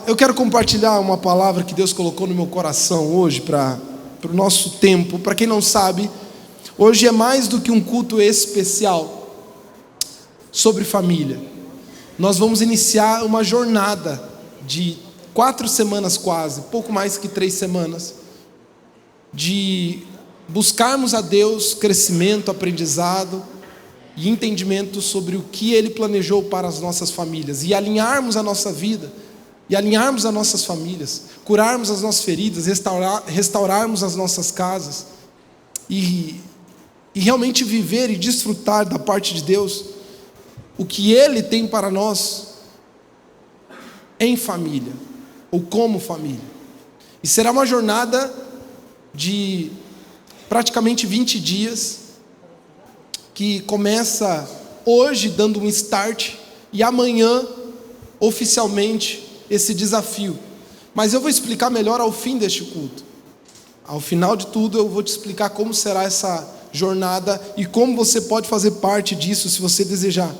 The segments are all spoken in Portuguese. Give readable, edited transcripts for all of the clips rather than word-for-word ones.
Eu quero compartilhar uma palavra que Deus colocou no meu coração hoje para o nosso tempo. Para quem não sabe, hoje é mais do que um culto especial sobre família. Nós vamos iniciar uma jornada de 4 semanas quase, pouco mais que 3 semanas, de buscarmos a Deus crescimento, aprendizado e entendimento sobre o que Ele planejou para as nossas famílias, e alinharmos a nossa vida, e alinharmos as nossas famílias, curarmos as nossas feridas, restaurarmos as nossas casas, e realmente viver e desfrutar da parte de Deus o que Ele tem para nós em família, ou como família. E será uma jornada de praticamente 20 dias, que começa hoje dando um start, e amanhã oficialmente esse desafio. Mas eu vou explicar melhor ao fim deste culto. Ao final de tudo eu vou te explicar como será essa jornada e como você pode fazer parte disso se você desejar.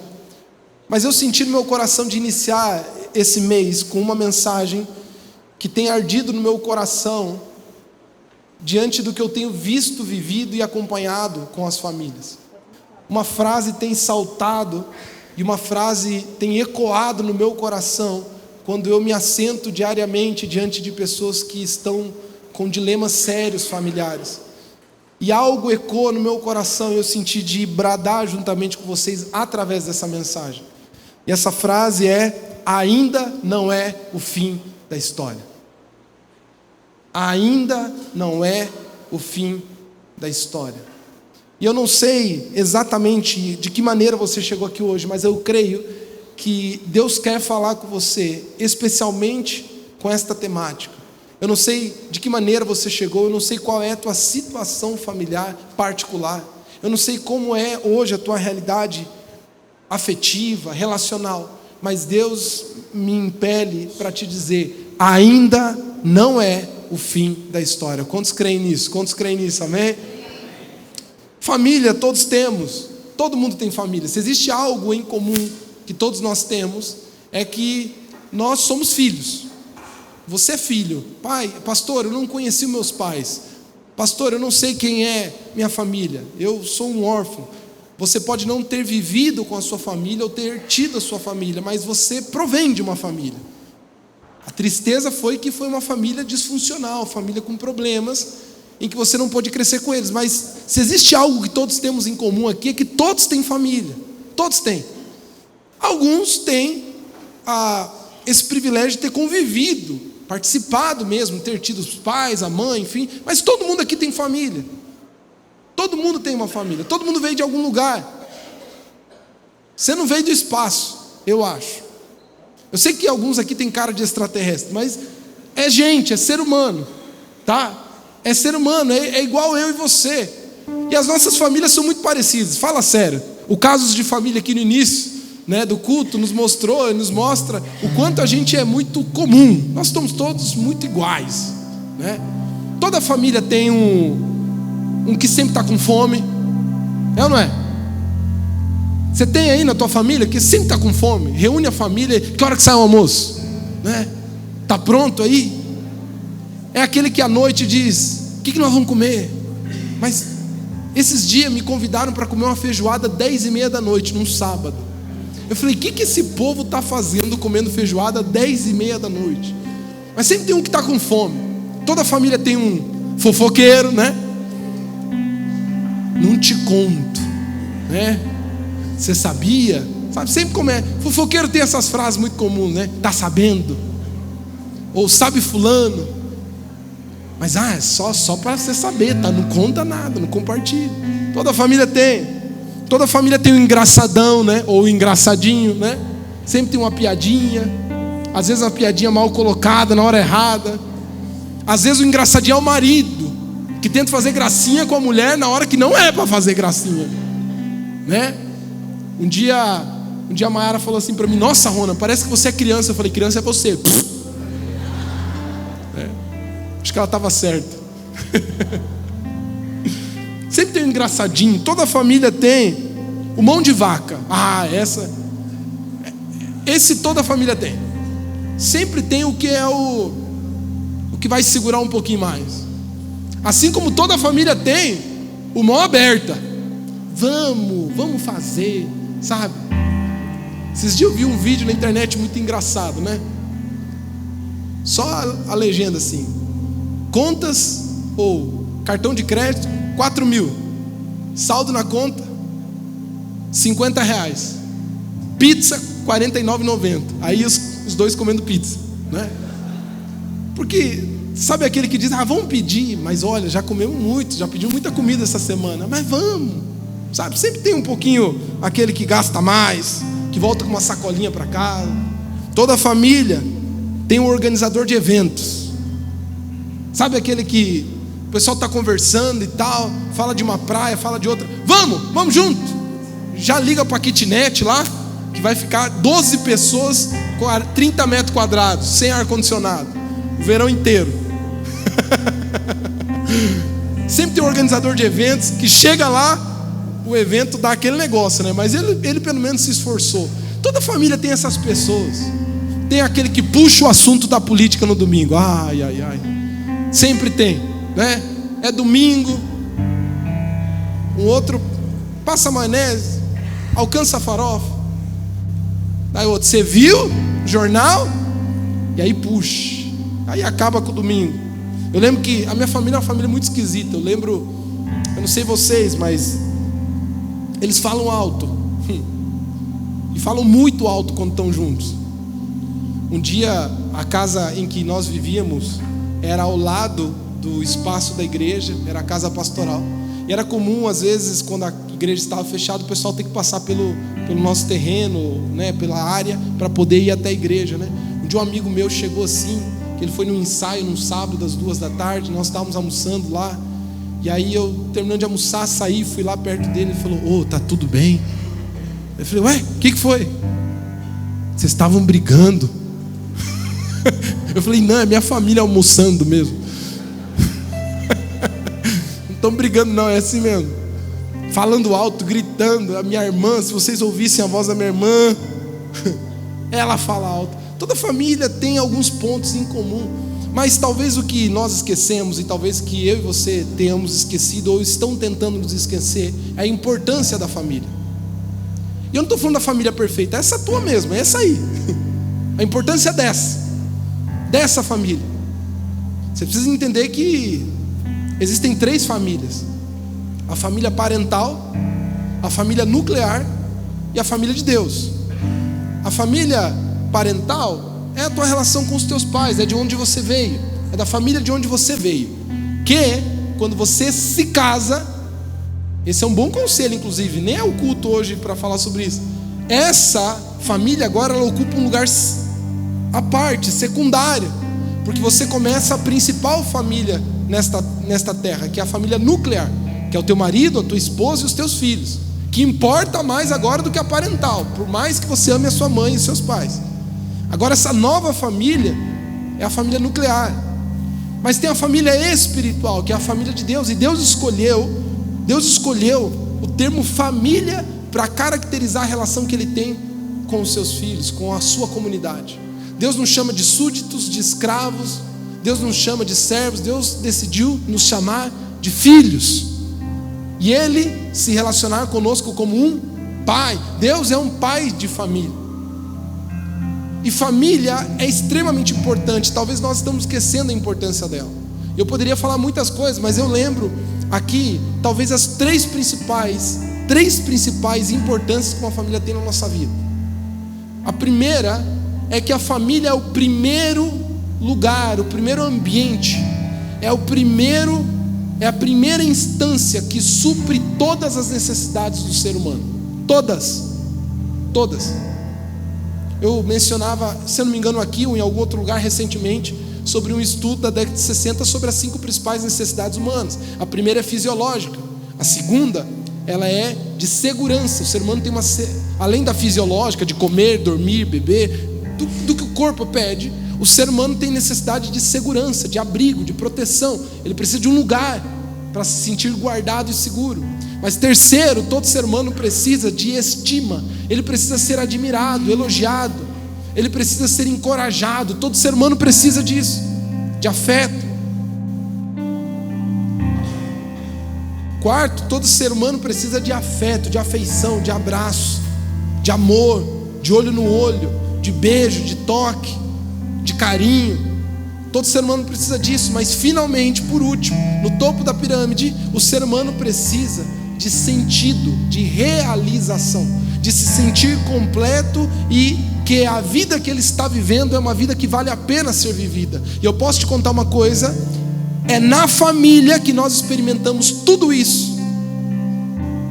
Mas eu senti no meu coração de iniciar esse mês com uma mensagem que tem ardido no meu coração diante do que eu tenho visto, vivido e acompanhado com as famílias. Uma frase tem saltado e uma frase tem ecoado no meu coração quando eu me assento diariamente diante de pessoas que estão com dilemas sérios familiares. E algo ecoa no meu coração e eu senti de bradar juntamente com vocês através dessa mensagem. E essa frase é: ainda não é o fim da história. Ainda não é o fim da história. E eu não sei exatamente de que maneira você chegou aqui hoje, mas eu creio que Deus quer falar com você, especialmente com esta temática. Eu não sei de que maneira você chegou, eu não sei qual é a tua situação familiar particular, eu não sei como é hoje a tua realidade afetiva, relacional, mas Deus me impele para te dizer: ainda não é o fim da história. Quantos creem nisso? Quantos creem nisso? Amém? Família todos temos, todo mundo tem família. Se existe algo em comum que todos nós temos, é que nós somos filhos. Você é filho. Pai, pastor, eu não conheci meus pais. Pastor, eu não sei quem é minha família. Eu sou um órfão. Você pode não ter vivido com a sua família ou ter tido a sua família, mas você provém de uma família. A tristeza foi que foi uma família disfuncional, família com problemas, em que você não pôde crescer com eles. Mas se existe algo que todos temos em comum aqui, é que todos têm família. Todos têm. Alguns têm esse privilégio de ter convivido, participado mesmo, ter tido os pais, a mãe, enfim. Mas todo mundo aqui tem família. Todo mundo tem uma família. Todo mundo veio de algum lugar. Você não veio do espaço, eu acho. Eu sei que alguns aqui têm cara de extraterrestre, mas é gente, é ser humano, tá? É ser humano, é igual eu e você. E as nossas famílias são muito parecidas. Fala sério. O caso de família aqui no início, né, do culto nos mostrou, nos mostra o quanto a gente é muito comum. Nós estamos todos muito iguais, né? Toda família tem um que sempre está com fome. É ou não é? Você tem aí na tua família que sempre está com fome. Reúne a família. Que hora que sai o almoço? Né? Tá pronto aí? É aquele que à noite diz: o que nós vamos comer? Mas esses dias me convidaram para comer uma feijoada 10h30 da noite, num sábado. Eu falei: o que esse povo está fazendo comendo feijoada 10h30 da noite? Mas sempre tem um que está com fome. Toda família tem um fofoqueiro, né? Não te conto, né? Você sabia? Sabe sempre como é? Fofoqueiro tem essas frases muito comuns, né? Tá sabendo? Ou sabe fulano? Mas é só para você saber, tá? Não conta nada, não compartilha. Toda família tem. Toda família tem um engraçadão, né? Ou um engraçadinho, né? Sempre tem uma piadinha. Às vezes uma piadinha mal colocada na hora errada. Às vezes o engraçadinho é o marido, que tenta fazer gracinha com a mulher na hora que não é para fazer gracinha, né? Um dia a Mayara falou assim para mim: nossa, Rona, parece que você é criança. Eu falei: criança é você. Acho que ela estava certa. Sempre tem um engraçadinho. Toda família tem o mão de vaca. Esse toda família tem. sempre tem o que é o que vai segurar um pouquinho mais. Assim como toda família tem o mão aberta. Vamos fazer, sabe? Esses dias eu vi um vídeo na internet muito engraçado, né? Só a legenda assim: contas ou cartão de crédito 4.000, saldo na conta R$50, pizza R$49,90. Aí os dois comendo pizza, né? Porque sabe aquele que diz: vamos pedir, mas olha, já comemos muito, já pedimos muita comida essa semana, mas vamos, sabe? Sempre tem um pouquinho aquele que gasta mais, que volta com uma sacolinha para casa. Toda família tem um organizador de eventos. Sabe aquele que o pessoal está conversando e tal, fala de uma praia, fala de outra, vamos junto. Já liga para a kitnet lá, que vai ficar 12 pessoas com 30 metros quadrados, sem ar-condicionado, o verão inteiro. Sempre tem um organizador de eventos que chega lá, o evento dá aquele negócio, né? Mas ele pelo menos se esforçou. Toda família tem essas pessoas. Tem aquele que puxa o assunto da política no domingo. Ai. Sempre tem, né? É domingo. Um outro passa maionese, alcança a farofa. Daí outro, você viu jornal? E aí puxa. Aí acaba com o domingo. Eu lembro que a minha família é uma família muito esquisita. Eu não sei vocês, mas eles falam alto. E falam muito alto quando estão juntos. Um dia, a casa em que nós vivíamos era ao lado do espaço da igreja, era a casa pastoral. E era comum, às vezes, quando a igreja estava fechada, o pessoal tem que passar pelo nosso terreno, né, pela área, para poder ir até a igreja, né? Um dia um amigo meu chegou assim, que ele foi num ensaio num sábado, das 2h, nós estávamos almoçando lá. E aí eu, terminando de almoçar, saí, fui lá perto dele, ele falou: tá tudo bem? Eu falei: ué, o que foi? Vocês estavam brigando. Eu falei: não, é minha família almoçando mesmo. Não estão brigando não, é assim mesmo. Falando alto, gritando. A minha irmã, se vocês ouvissem a voz da minha irmã, ela fala alto. Toda família tem alguns pontos em comum. Mas talvez o que nós esquecemos, e talvez que eu e você tenhamos esquecido, ou estão tentando nos esquecer, é a importância da família. E eu não estou falando da família perfeita, essa tua mesmo, é essa aí. A importância é dessa família. Você precisa entender que existem 3 famílias: a família parental, a família nuclear e a família de Deus. A família parental é a tua relação com os teus pais, é de onde você veio, é da família de onde você veio. Que quando você se casa, esse é um bom conselho, inclusive, nem é o culto hoje para falar sobre isso. Essa família agora ela ocupa um lugar à parte, secundário, porque você começa a principal família nesta terra, que é a família nuclear, que é o teu marido, a tua esposa e os teus filhos, que importa mais agora do que a parental, por mais que você ame a sua mãe e seus pais. Agora essa nova família é a família nuclear. Mas tem a família espiritual, que é a família de Deus. E Deus escolheu o termo família para caracterizar a relação que Ele tem com os seus filhos, com a sua comunidade. Deus nos chama de súditos, de escravos. Deus nos chama de servos. Deus decidiu nos chamar de filhos. E Ele se relacionar conosco como um pai. Deus é um pai de família. E família é extremamente importante. Talvez nós estamos esquecendo a importância dela. Eu poderia falar muitas coisas, mas eu lembro aqui, talvez as três principais importâncias que uma família tem na nossa vida. A primeira é que a família é o primeiro lugar, o primeiro ambiente, é a primeira instância que supre todas as necessidades do ser humano. Todas. Eu mencionava, se eu não me engano aqui ou em algum outro lugar recentemente, sobre um estudo da década de 60 sobre as 5 principais necessidades humanas. A primeira é fisiológica, a segunda, ela é de segurança. O ser humano tem além da fisiológica, de comer, dormir, beber, do que o corpo pede, o ser humano tem necessidade de segurança, de abrigo, de proteção. Ele precisa de um lugar para se sentir guardado e seguro. Mas terceiro, todo ser humano precisa de estima. Ele precisa ser admirado, elogiado. ele precisa ser encorajado. Todo ser humano precisa disso, de afeto. Quarto, todo ser humano precisa de afeto, de afeição, de abraço, de amor, de olho no olho, de beijo, de toque, de carinho. Todo ser humano precisa disso. Mas finalmente, por último, no topo da pirâmide, o ser humano precisa de sentido, de realização, de se sentir completo e que a vida que ele está vivendo é uma vida que vale a pena ser vivida. E eu posso te contar uma coisa: é na família que nós experimentamos tudo isso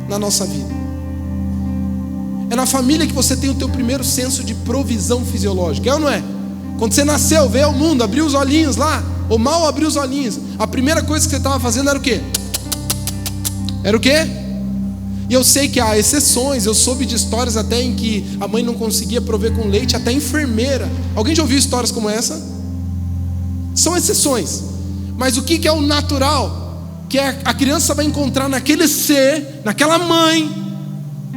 na nossa vida. É na família que você tem o teu primeiro senso de provisão fisiológica, é ou não é? Quando você nasceu, veio ao mundo, abriu os olhinhos lá, ou mal abriu os olhinhos, a primeira coisa que você estava fazendo era o quê? Era o quê? E eu sei que há exceções. Eu soube de histórias até em que a mãe não conseguia prover com leite, até enfermeira. Alguém já ouviu histórias como essa? São exceções. Mas o que é o natural? Que a criança vai encontrar naquele ser, naquela mãe,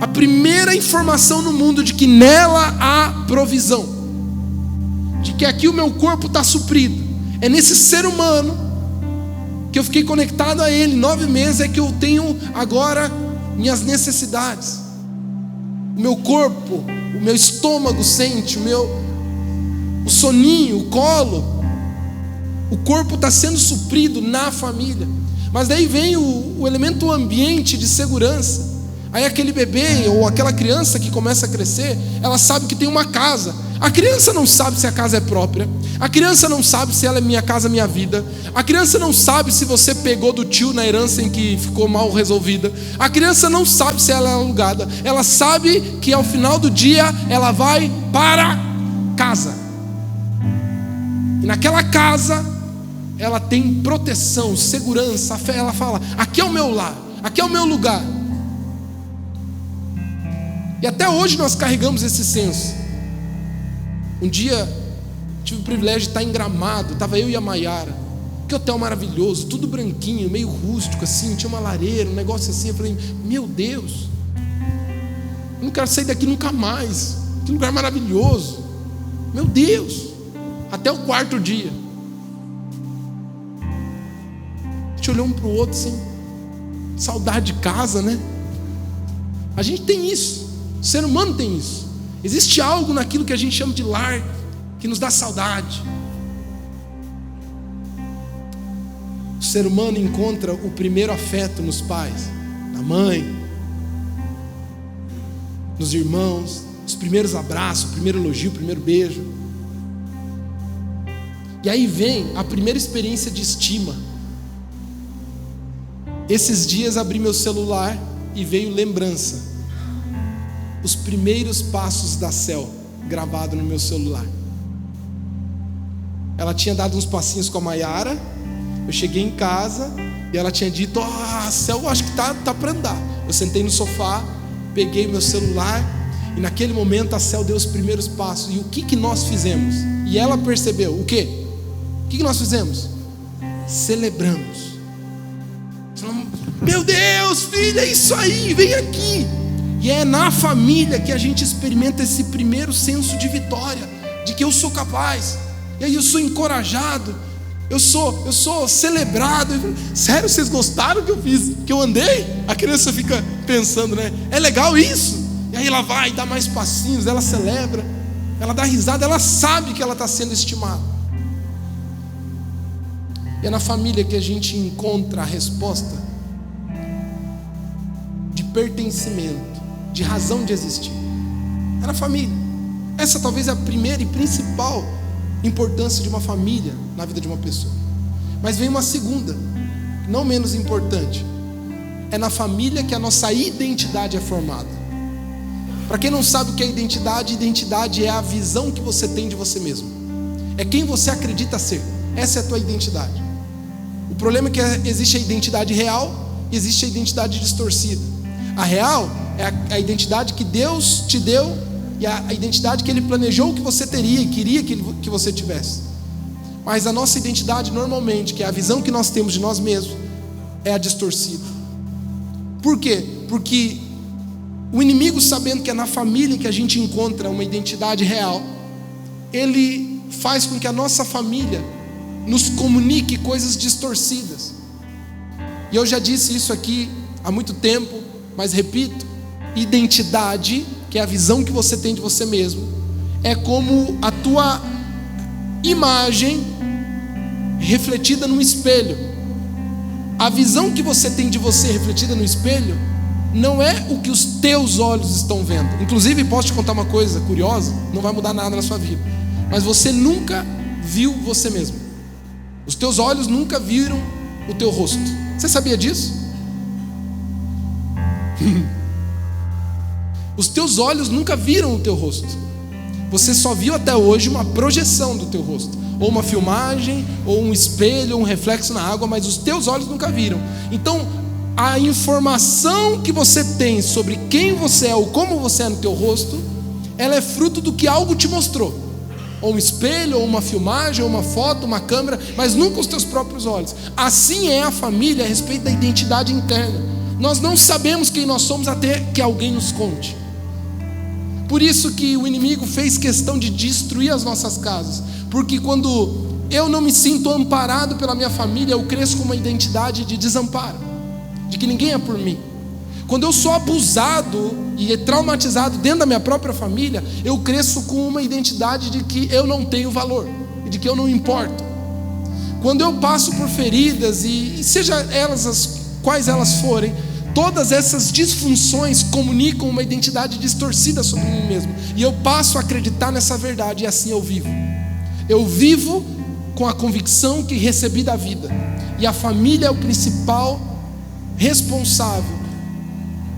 a primeira informação no mundo de que nela há provisão, de que aqui o meu corpo está suprido. É nesse ser humano que eu fiquei conectado a ele 9 meses, é que eu tenho agora minhas necessidades. O meu corpo, o meu estômago sente, o soninho, o colo. O corpo está sendo suprido na família. Mas daí vem o elemento ambiente de segurança. Aí aquele bebê ou aquela criança que começa a crescer, ela sabe que tem uma casa. A criança não sabe se a casa é própria. A criança não sabe se ela é minha casa, minha vida. A criança não sabe se você pegou do tio na herança em que ficou mal resolvida. A criança não sabe se ela é alugada. Ela sabe que ao final do dia ela vai para casa. E naquela casa ela tem proteção, segurança, fé. Ela fala: aqui é o meu lar, aqui é o meu lugar. E até hoje nós carregamos esse senso. Um dia tive o privilégio de estar em Gramado. Estava eu e a Maiara. Que hotel maravilhoso, tudo branquinho, meio rústico assim, tinha uma lareira, um negócio assim. Eu falei: meu Deus, eu não quero sair daqui nunca mais. Que lugar maravilhoso, meu Deus. Até o 4º dia a gente olhou um para o outro assim, saudade de casa, né? A gente tem isso, o ser humano tem isso. Existe algo naquilo que a gente chama de lar que nos dá saudade. O ser humano encontra o primeiro afeto nos pais, na mãe, nos irmãos, os primeiros abraços, o primeiro elogio, o primeiro beijo. E aí vem a primeira experiência de estima. Esses dias abri meu celular e veio lembrança. Os primeiros passos da Cel, gravado no meu celular. Ela tinha dado uns passinhos com a Maiara. Eu cheguei em casa e ela tinha dito: Cel, acho que tá para andar. Eu sentei no sofá, peguei meu celular e naquele momento a Cel deu os primeiros passos. E o que nós fizemos? E ela percebeu o quê? O que nós fizemos? Celebramos. Meu Deus, filha, é isso aí, vem aqui. E é na família que a gente experimenta esse primeiro senso de vitória, de que eu sou capaz. E aí eu sou encorajado, eu sou celebrado. Sério, vocês gostaram que eu fiz, que eu andei? A criança fica pensando, né? É legal isso? E aí ela vai, dá mais passinhos, ela celebra, ela dá risada, ela sabe que ela está sendo estimada. E é na família que a gente encontra a resposta de pertencimento, de razão de existir. É na família. Essa talvez é a primeira e principal importância de uma família na vida de uma pessoa. Mas vem uma segunda, não menos importante. É na família que a nossa identidade é formada. Para quem não sabe o que é identidade, identidade é a visão que você tem de você mesmo. É quem você acredita ser. Essa é a tua identidade. O problema é que existe a identidade real e existe a identidade distorcida. A real é a identidade que Deus te deu e a identidade que Ele planejou que você teria e queria que você tivesse. Mas a nossa identidade normalmente, que é a visão que nós temos de nós mesmos, é a distorcida. Por quê? Porque o inimigo, sabendo que é na família que a gente encontra uma identidade real, ele faz com que a nossa família nos comunique coisas distorcidas. E eu já disse isso aqui há muito tempo, mas repito: identidade, que é a visão que você tem de você mesmo, é como a tua imagem refletida num espelho. A visão que você tem de você refletida no espelho não é o que os teus olhos estão vendo. Inclusive, posso te contar uma coisa curiosa, não vai mudar nada na sua vida, mas você nunca viu você mesmo. Os teus olhos nunca viram o teu rosto. Você sabia disso? Os teus olhos nunca viram o teu rosto. Você só viu até hoje uma projeção do teu rosto, ou uma filmagem, ou um espelho, ou um reflexo na água, mas os teus olhos nunca viram. Então, a informação que você tem sobre quem você é ou como você é no teu rosto, ela é fruto do que algo te mostrou, ou um espelho, ou uma filmagem, ou uma foto, uma câmera, mas nunca os teus próprios olhos. Assim é a família a respeito da identidade interna. Nós não sabemos quem nós somos até que alguém nos conte. Por isso que o inimigo fez questão de destruir as nossas casas, porque quando eu não me sinto amparado pela minha família, eu cresço com uma identidade de desamparo, de que ninguém é por mim. Quando eu sou abusado e traumatizado dentro da minha própria família, eu cresço com uma identidade de que eu não tenho valor, e de que eu não importo. Quando eu passo por feridas, e seja elas as quais elas forem, todas essas disfunções comunicam uma identidade distorcida sobre mim mesmo, e eu passo a acreditar nessa verdade, e assim eu vivo. Eu vivo com a convicção que recebi da vida, e a família é o principal responsável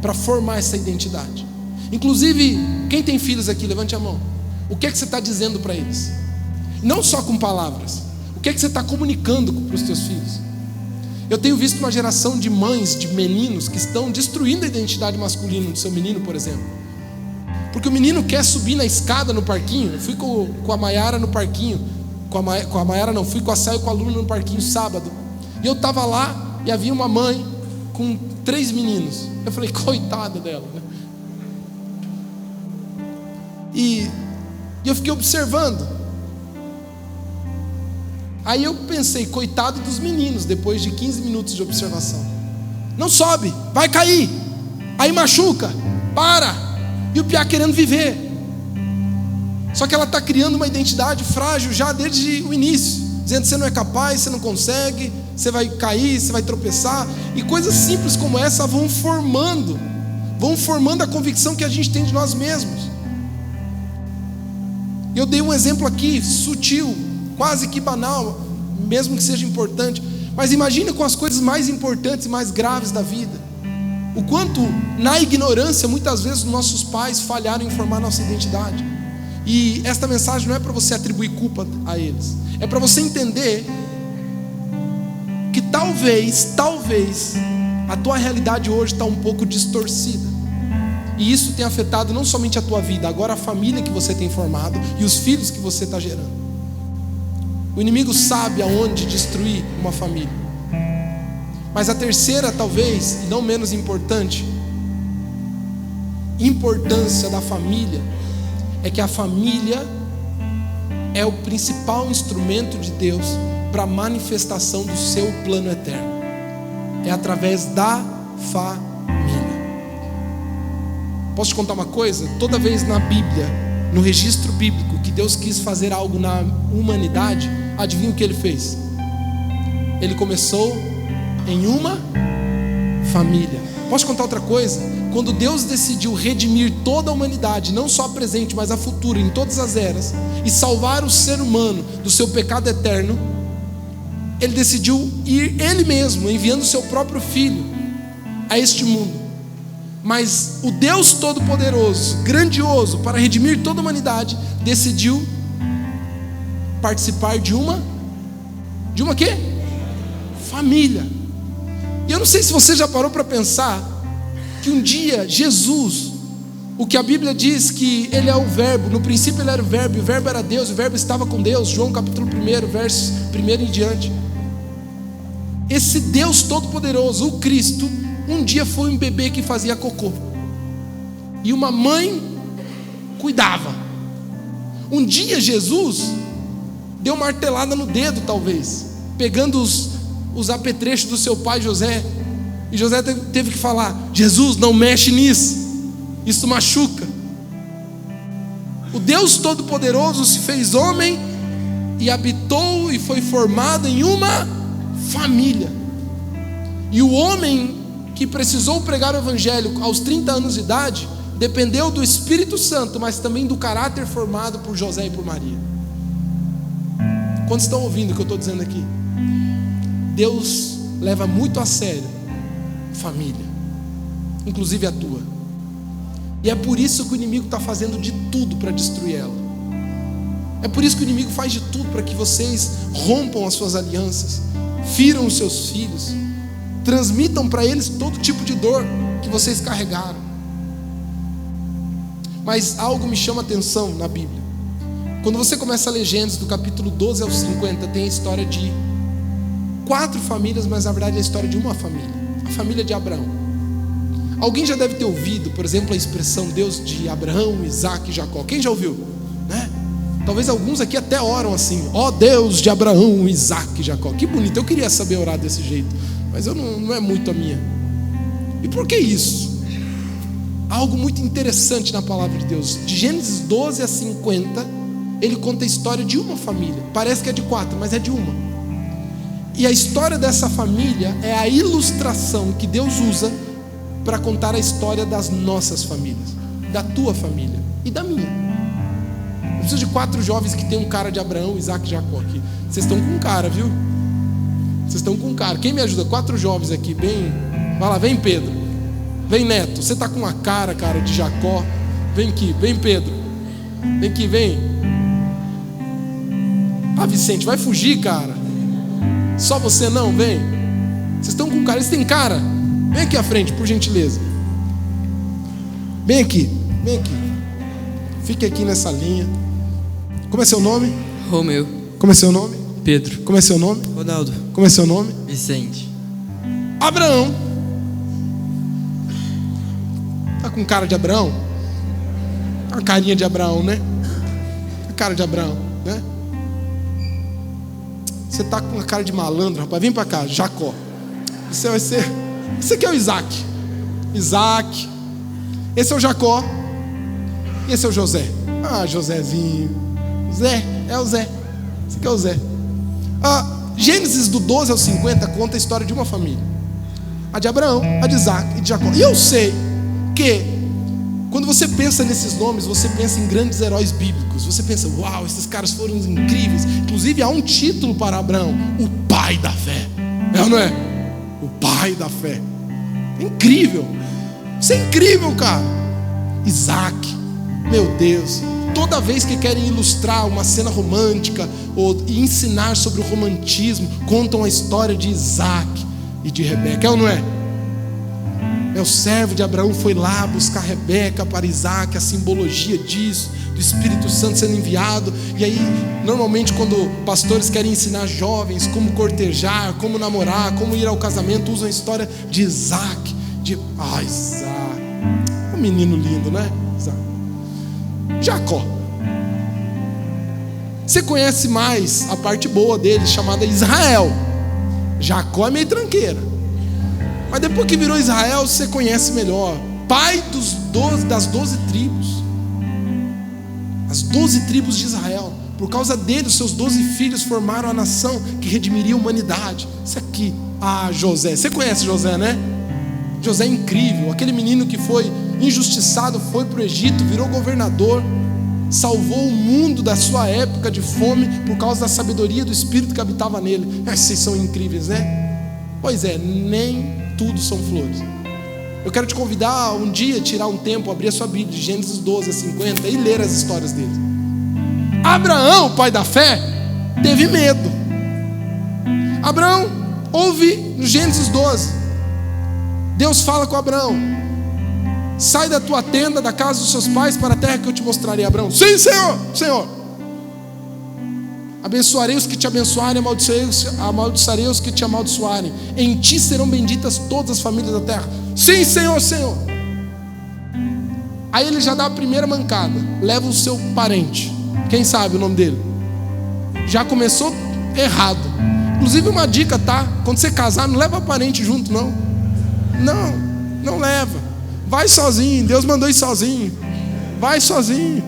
para formar essa identidade. Inclusive, quem tem filhos aqui, levante a mão. O que é que você está dizendo para eles? Não só com palavras. O que é que você está comunicando para os teus filhos? Eu tenho visto uma geração de mães, de meninos, que estão destruindo a identidade masculina do seu menino, por exemplo. Porque o menino quer subir na escada no parquinho. Eu fui com a Maiara no parquinho. Com a Maiara não, fui com a Saia e com a Luna no parquinho sábado. E eu estava lá e havia uma mãe com 3 meninos. Eu falei, coitada dela, né? E eu fiquei observando. Aí eu pensei, coitado dos meninos, depois de 15 minutos de observação. Não sobe, vai cair. Aí machuca, para. E o piá querendo viver. Só que ela está criando uma identidade frágil já desde o início, dizendo que você não é capaz, você não consegue, você vai cair, você vai tropeçar. E coisas simples como essa vão formando a convicção que a gente tem de nós mesmos. Eu dei um exemplo aqui, sutil, quase que banal, mesmo que seja importante, mas imagina com as coisas mais importantes e mais graves da vida, o quanto na ignorância muitas vezes nossos pais falharam em formar nossa identidade. E esta mensagem não é para você atribuir culpa a eles, é para você entender que talvez a tua realidade hoje está um pouco distorcida, e isso tem afetado não somente a tua vida, agora a família que você tem formado e os filhos que você está gerando. O inimigo sabe aonde destruir uma família. Mas a terceira, talvez, e não menos importante, importância da família, é que a família é o principal instrumento de Deus para a manifestação do seu plano eterno. É através da família. Posso te contar uma coisa? Toda vez na Bíblia, no registro bíblico, que Deus quis fazer algo na humanidade, adivinha o que Ele fez? Ele começou em uma família. Posso contar outra coisa? Quando Deus decidiu redimir toda a humanidade, não só a presente, mas a futura, em todas as eras, e salvar o ser humano do seu pecado eterno, Ele decidiu ir Ele mesmo, enviando o seu próprio Filho a este mundo. Mas o Deus Todo-Poderoso, grandioso, para redimir toda a humanidade, decidiu participar de uma quê? Família. E eu não sei se você já parou para pensar que um dia Jesus, o que a Bíblia diz que Ele é o Verbo, no princípio Ele era o Verbo, e o Verbo era Deus, o Verbo estava com Deus, João capítulo 1, verso 1 em diante. Esse Deus Todo-Poderoso, o Cristo, um dia foi um bebê que fazia cocô, e uma mãe cuidava. Um dia Jesus deu martelada no dedo, talvez, pegando os apetrechos do seu pai José, e José teve que falar: Jesus, não mexe nisso, isso machuca. O Deus Todo-Poderoso se fez homem e habitou e foi formado em uma família. E o homem que precisou pregar o evangelho aos 30 anos de idade dependeu do Espírito Santo, mas também do caráter formado por José e por Maria. Quantos estão ouvindo o que eu estou dizendo aqui? Deus leva muito a sério família, inclusive a tua. E é por isso que o inimigo está fazendo de tudo para destruir ela. É por isso que o inimigo faz de tudo para que vocês rompam as suas alianças, firam os seus filhos, transmitam para eles todo tipo de dor que vocês carregaram. Mas algo me chama a atenção na Bíblia. Quando você começa a ler Gênesis, do capítulo 12 ao 50, tem a história de 4 famílias, mas na verdade é a história de uma família, a família de Abraão. Alguém já deve ter ouvido, por exemplo, a expressão Deus de Abraão, Isaac e Jacó. Quem já ouviu? Né? Talvez alguns aqui até oram assim: ó Deus de Abraão, Isaac e Jacó. Que bonito, eu queria saber orar desse jeito, mas eu não é muito a minha. E por que isso? Algo muito interessante na palavra de Deus. De Gênesis 12 a 50, ele conta a história de uma família. Parece que é de 4, mas é de uma. E a história dessa família é a ilustração que Deus usa para contar a história das nossas famílias, da tua família e da minha. Eu preciso de 4 jovens que tem um cara de Abraão, Isaac e Jacó aqui. Vocês estão com cara, viu? Vocês estão com cara. Quem me ajuda? 4 jovens aqui, bem. Vai lá, vem Pedro. Vem Neto, você está com uma cara de Jacó. Vem aqui, vem Pedro. Vem aqui, vem. Ah, Vicente, vai fugir, cara. Só você não, vem. Vocês estão com cara, eles têm cara. Vem aqui à frente, por gentileza. Vem aqui, vem aqui. Fique aqui nessa linha. Como é seu nome? Romeu. Como é seu nome? Pedro. Como é seu nome? Ronaldo. Como é seu nome? Vicente. Abraão. Tá com cara de Abraão? A carinha de Abraão, né? A cara de Abraão, né? Você tá com a cara de malandro, rapaz. Vem pra cá, Jacó. Você vai ser. Esse aqui é o Isaac. Isaac. Esse é o Jacó. E esse é o José. Ah, Josézinho. Zé, é o Zé. Esse aqui é o Zé. Gênesis do 12 ao 50 conta a história de uma família. A de Abraão, a de Isaac e de Jacó. E eu sei que quando você pensa nesses nomes, você pensa em grandes heróis bíblicos. Você pensa: uau, esses caras foram incríveis. Inclusive há um título para Abraão: o pai da fé. É ou não é? O pai da fé. É incrível. Isso é incrível, cara. Isaac, meu Deus. Toda vez que querem ilustrar uma cena romântica ou ensinar sobre o romantismo, contam a história de Isaac e de Rebeca. É ou não é? O servo de Abraão foi lá buscar Rebeca para Isaac, a simbologia disso, do Espírito Santo sendo enviado. E aí, normalmente, quando pastores querem ensinar jovens como cortejar, como namorar, como ir ao casamento, usam a história de Isaac. Isaac, um menino lindo, né? Isaac. Jacó. Você conhece mais a parte boa dele, chamada Israel. Jacó é meio tranqueira. Mas depois que virou Israel, você conhece melhor. Pai das 12 tribos. As 12 tribos de Israel. Por causa dele, os seus 12 filhos formaram a nação que redimiria a humanidade. Isso aqui. José. Você conhece José, né? José é incrível. Aquele menino que foi injustiçado, foi para o Egito, virou governador, salvou o mundo da sua época de fome por causa da sabedoria do Espírito que habitava nele. Vocês são incríveis, né? Pois é, nem tudo são flores. Eu quero te convidar um dia, tirar um tempo, abrir a sua Bíblia de Gênesis 12 a 50 e ler as histórias dele. Abraão, pai da fé, teve medo. Abraão ouve no Gênesis 12. Deus fala com Abraão: sai da tua tenda, da casa dos seus pais, para a terra que eu te mostrarei. Abraão: sim, Senhor, Senhor. Abençoarei os que te abençoarem, amaldiçoarei os que te amaldiçoarem. Em ti serão benditas todas as famílias da terra. Sim, Senhor, Senhor. Aí ele já dá a primeira mancada. Leva o seu parente. Quem sabe o nome dele? Já começou errado. Inclusive uma dica, tá? Quando você casar, não leva parente junto, não. Não leva. Vai sozinho, Deus mandou ir sozinho. Vai sozinho.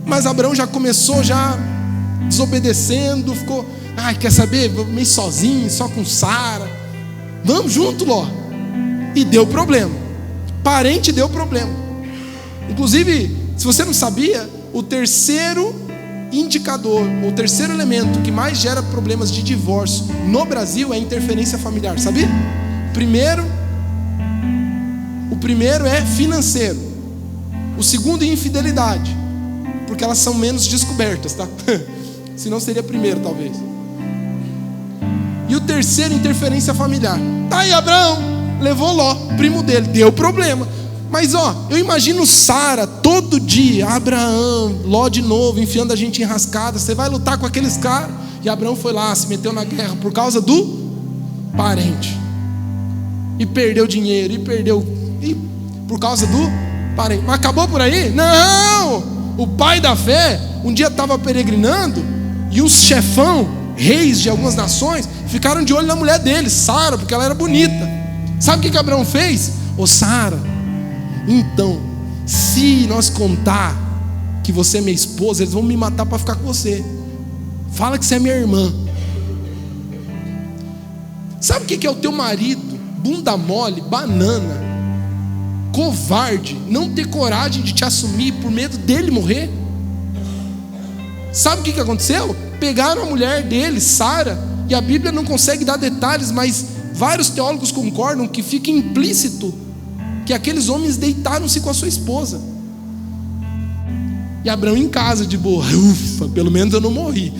Mas Abraão já começou desobedecendo, ficou, quer saber? Vou meio sozinho, só com Sara. Vamos junto, Ló. E deu problema. Parente deu problema. Inclusive, se você não sabia, o terceiro indicador, o terceiro elemento que mais gera problemas de divórcio no Brasil é a interferência familiar, sabia? O primeiro é financeiro. O segundo é infidelidade, porque elas são menos descobertas, tá? Senão seria primeiro, talvez. E o terceiro, interferência familiar. Tá aí, Abraão levou Ló, primo dele, deu problema. Mas eu imagino Sara todo dia, Abraão, Ló de novo, enfiando a gente em rascada. Você vai lutar com aqueles caras. E Abraão foi lá, se meteu na guerra por causa do parente. E perdeu dinheiro, e por causa do parente. Mas acabou por aí? Não! O pai da fé, um dia estava peregrinando, e os chefão, reis de algumas nações, ficaram de olho na mulher dele, Sara, porque ela era bonita. Sabe o que Abraão fez? Sara, então, se nós contar que você é minha esposa, eles vão me matar para ficar com você. Fala que você é minha irmã. Sabe o que é o teu marido? Bunda mole, banana, covarde, não ter coragem de te assumir por medo dele morrer? Sabe o que aconteceu? Pegaram a mulher dele, Sara, e a Bíblia não consegue dar detalhes, mas vários teólogos concordam que fica implícito que aqueles homens deitaram-se com a sua esposa. E Abraão em casa de boa, ufa, pelo menos eu não morri.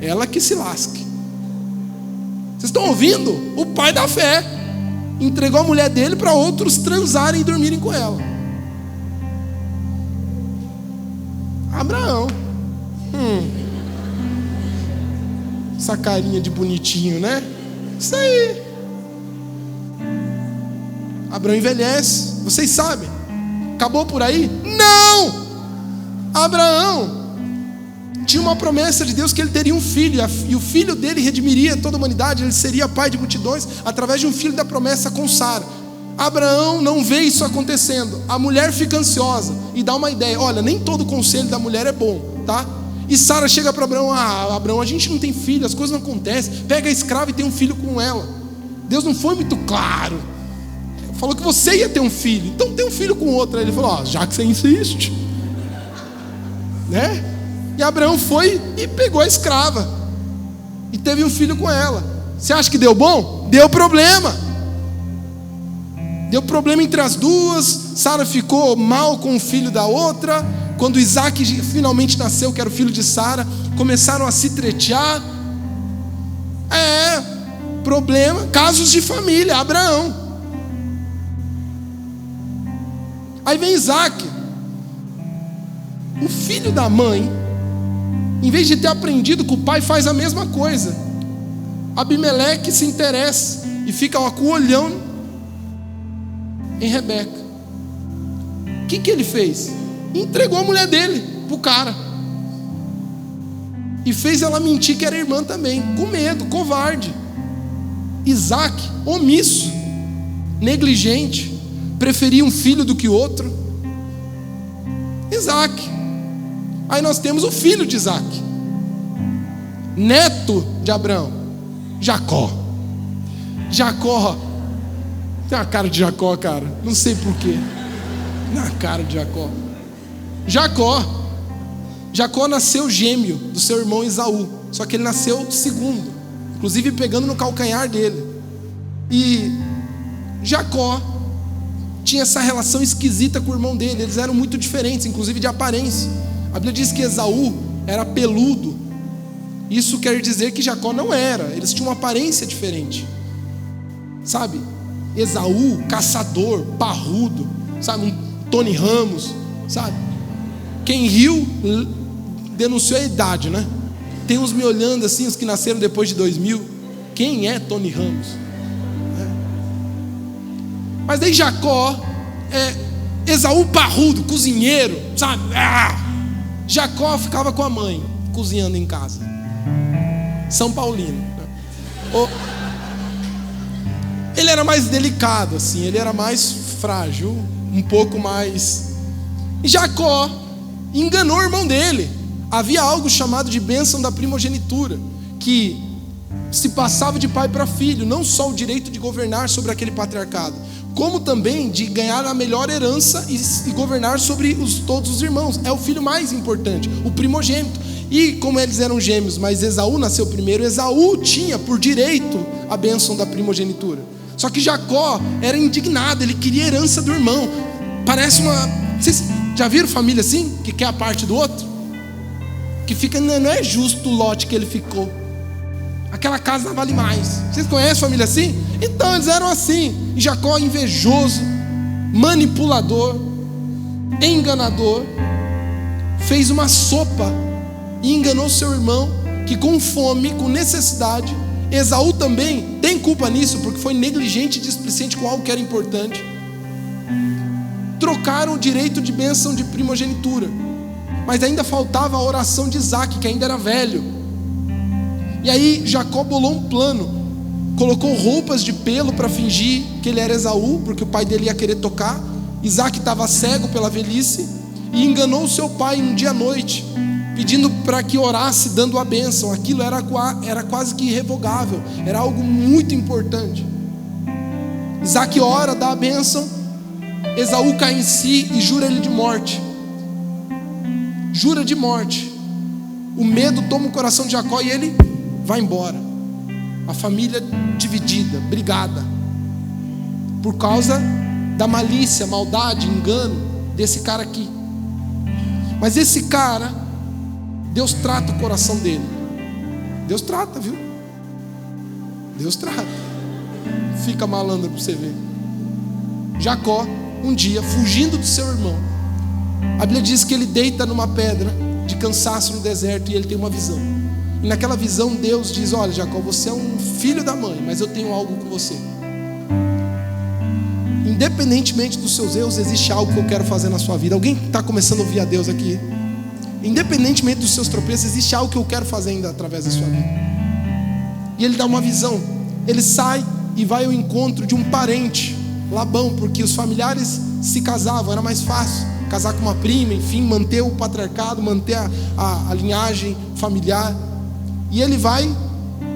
Ela que se lasque. Vocês estão ouvindo? O pai da fé entregou a mulher dele para outros transarem e dormirem com ela. Abraão. Essa carinha de bonitinho, né? Isso aí. Abraão envelhece. Vocês sabem. Acabou por aí? Não! Abraão tinha uma promessa de Deus que ele teria um filho, e o filho dele redimiria toda a humanidade. Ele seria pai de multidões através de um filho da promessa com Sara. Abraão não vê isso acontecendo. A mulher fica ansiosa e dá uma ideia: olha, nem todo conselho da mulher é bom, tá? E Sara chega para Abraão: Abraão, a gente não tem filho, as coisas não acontecem. Pega a escrava e tem um filho com ela. Deus não foi muito claro. Falou que você ia ter um filho, então tem um filho com outra. Ele falou: já que você insiste, né? E Abraão foi e pegou a escrava e teve um filho com ela. Você acha que deu bom? Deu problema. Deu problema entre as duas. Sara ficou mal com o filho da outra. Quando Isaac finalmente nasceu, que era o filho de Sara, começaram a se tretear. Problema, casos de família, Abraão. Aí vem Isaac, o filho da mãe. Em vez de ter aprendido com o pai, faz a mesma coisa. Abimeleque se interessa e fica com o olhão em Rebeca. O que ele fez? Entregou a mulher dele pro cara e fez ela mentir que era irmã também, com medo, covarde. Isaac, omisso, negligente, preferia um filho do que outro. Isaac. Aí nós temos o filho de Isaac, neto de Abraão, Jacó. Jacó tem uma cara de Jacó, cara, não sei porquê. Na cara de Jacó. Jacó nasceu gêmeo do seu irmão Esaú, só que ele nasceu segundo, inclusive pegando no calcanhar dele. E Jacó tinha essa relação esquisita com o irmão dele. Eles eram muito diferentes, inclusive de aparência. A Bíblia diz que Esaú era peludo. Isso quer dizer que Jacó não era. Eles tinham uma aparência diferente, sabe? Esaú, caçador, parrudo, sabe? Um Tony Ramos, sabe? Quem riu denunciou a idade, né? Tem uns me olhando assim, os que nasceram depois de 2000. Quem é Tony Ramos? Mas daí Jacó Esaú parrudo, cozinheiro, sabe? Jacó ficava com a mãe, cozinhando em casa. São Paulino. Ele era mais delicado, assim, ele era mais frágil, um pouco mais. E Jacó enganou o irmão dele. Havia algo chamado de bênção da primogenitura, que se passava de pai para filho, não só o direito de governar sobre aquele patriarcado, como também de ganhar a melhor herança e governar sobre todos os irmãos. É o filho mais importante, o primogênito. E como eles eram gêmeos, mas Esaú nasceu primeiro, Esaú tinha por direito a bênção da primogenitura. Só que Jacó era indignado, ele queria a herança do irmão. Parece uma... Vocês já viram família assim? Que quer a parte do outro? Que fica, não é justo o lote que ele ficou. Aquela casa não vale mais. Vocês conhecem família assim? Então eles eram assim. E Jacó, invejoso, manipulador, enganador, fez uma sopa e enganou seu irmão, que com fome, com necessidade. Esaú também tem culpa nisso, porque foi negligente e displicente com algo que era importante. Trocaram o direito de bênção de primogenitura, mas ainda faltava a oração de Isaac, que ainda era velho. E aí Jacó bolou um plano, colocou roupas de pelo para fingir que ele era Esaú, porque o pai dele ia querer tocar. Isaac estava cego pela velhice e enganou seu pai um dia à noite, pedindo para que orasse, dando a bênção. Aquilo era quase que irrevogável, era algo muito importante. Isaac ora, dá a bênção. Esaú cai em si e jura ele de morte. Jura de morte. O medo toma o coração de Jacó e ele vai embora. A família dividida, brigada, por causa da malícia, maldade, engano desse cara aqui. Mas esse cara, Deus trata o coração dele. Deus trata, viu? Deus trata. Fica malandro para você ver. Jacó, um dia, fugindo do seu irmão, a Bíblia diz que ele deita numa pedra de cansaço no deserto e ele tem uma visão. E naquela visão Deus diz: olha, Jacó, você é um filho da mãe, mas eu tenho algo com você. Independentemente dos seus erros, existe algo que eu quero fazer na sua vida. Alguém está começando a ouvir a Deus aqui? Independentemente dos seus tropeços, existe algo que eu quero fazer ainda através da sua vida. E ele dá uma visão. Ele sai e vai ao encontro de um parente, Labão, porque os familiares se casavam, era mais fácil casar com uma prima, enfim, manter o patriarcado, manter a linhagem familiar. E ele vai,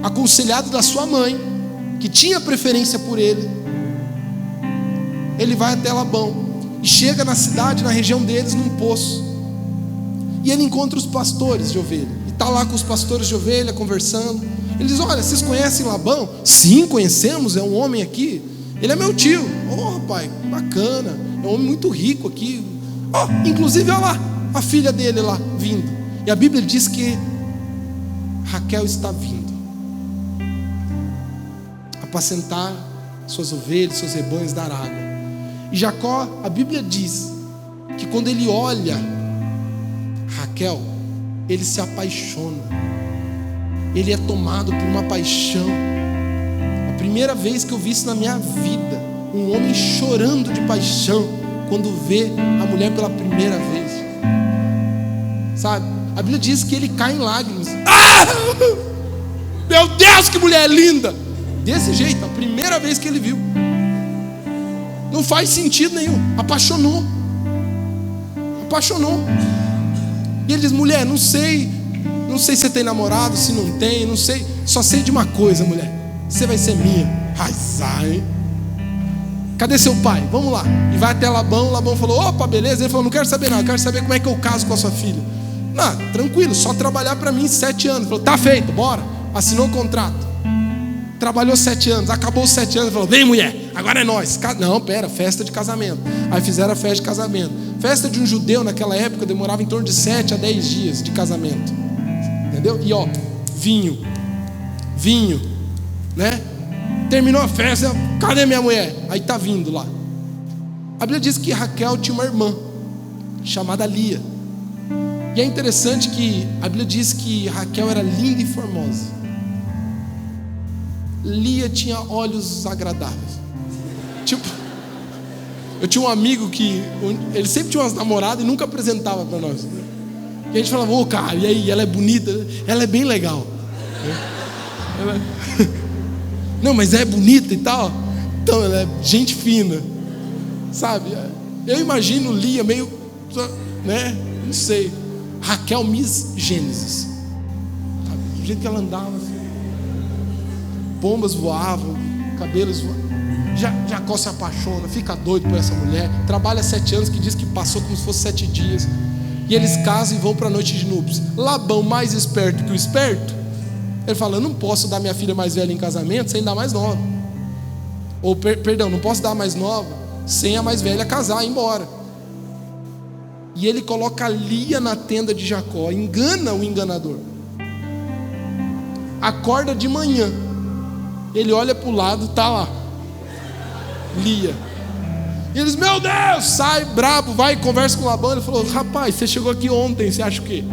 aconselhado da sua mãe, que tinha preferência por ele. Ele vai até Labão e chega na cidade, na região deles, num poço. E ele encontra os pastores de ovelha. E está lá com os pastores de ovelha, conversando. Ele diz: olha, vocês conhecem Labão? Sim, conhecemos, é um homem aqui. Ele é meu tio. Oh, pai, bacana. É um homem muito rico aqui. Oh, inclusive, olha lá, a filha dele lá, vindo. E a Bíblia diz que Raquel está vindo apacentar suas ovelhas, seus rebanhos, dar água. E Jacó, a Bíblia diz que quando ele olha Raquel, ele se apaixona. Ele é tomado por uma paixão. A primeira vez que eu vi isso na minha vida, um homem chorando de paixão quando vê a mulher pela primeira vez. Sabe? A Bíblia diz que ele cai em lágrimas. Ah! Meu Deus, que mulher linda! Desse jeito, a primeira vez que ele viu. Não faz sentido nenhum. Apaixonou. E ele diz: mulher, não sei se você tem namorado, se não tem, não sei. Só sei de uma coisa, mulher: você vai ser minha. Ai, sai. Cadê seu pai? Vamos lá. E vai até Labão. Labão falou: opa, beleza. Ele falou: não quero saber nada, quero saber como é que eu caso com a sua filha. Não, tranquilo, só trabalhar para mim 7 anos. Ele falou: tá feito, bora. Assinou o contrato. Trabalhou 7 anos, acabou os 7 anos. Falou: vem, mulher, agora é nós. Não, pera, festa de casamento. Aí fizeram a festa de casamento. Festa de um judeu naquela época demorava em torno de 7 a 10 dias de casamento. Entendeu? E ó, vinho, né? Terminou a festa, cadê minha mulher? Aí tá vindo lá. A Bíblia diz que Raquel tinha uma irmã chamada Lia. E é interessante que a Bíblia diz que Raquel era linda e formosa. Lia tinha olhos agradáveis. Tipo, eu tinha um amigo que ele sempre tinha umas namoradas e nunca apresentava para nós. E a gente falava, ô cara, e aí, ela é bonita? Ela é bem legal. Ela... Não, mas é bonita e tal. Então, ela é gente fina, sabe? Eu imagino Lia meio, né? Não sei. Raquel Miss Gênesis, sabe? Do jeito que ela andava assim. Pombas voavam, cabelos voavam. Jacó se apaixona, fica doido por essa mulher. Trabalha 7 anos, que diz que passou como se fosse 7 dias. E eles casam e vão para a noite de núpcias. Labão, mais esperto que o esperto, ele fala, eu não posso dar minha filha mais velha em casamento sem dar mais nova. Ou, perdão, não posso dar mais nova sem a mais velha casar e ir embora. E ele coloca Lia na tenda de Jacó, engana o enganador. Acorda de manhã, ele olha para o lado, está lá Lia. E eles, meu Deus, sai brabo, vai e conversa com Labão. Ele falou, rapaz, você chegou aqui ontem, você acha o quê?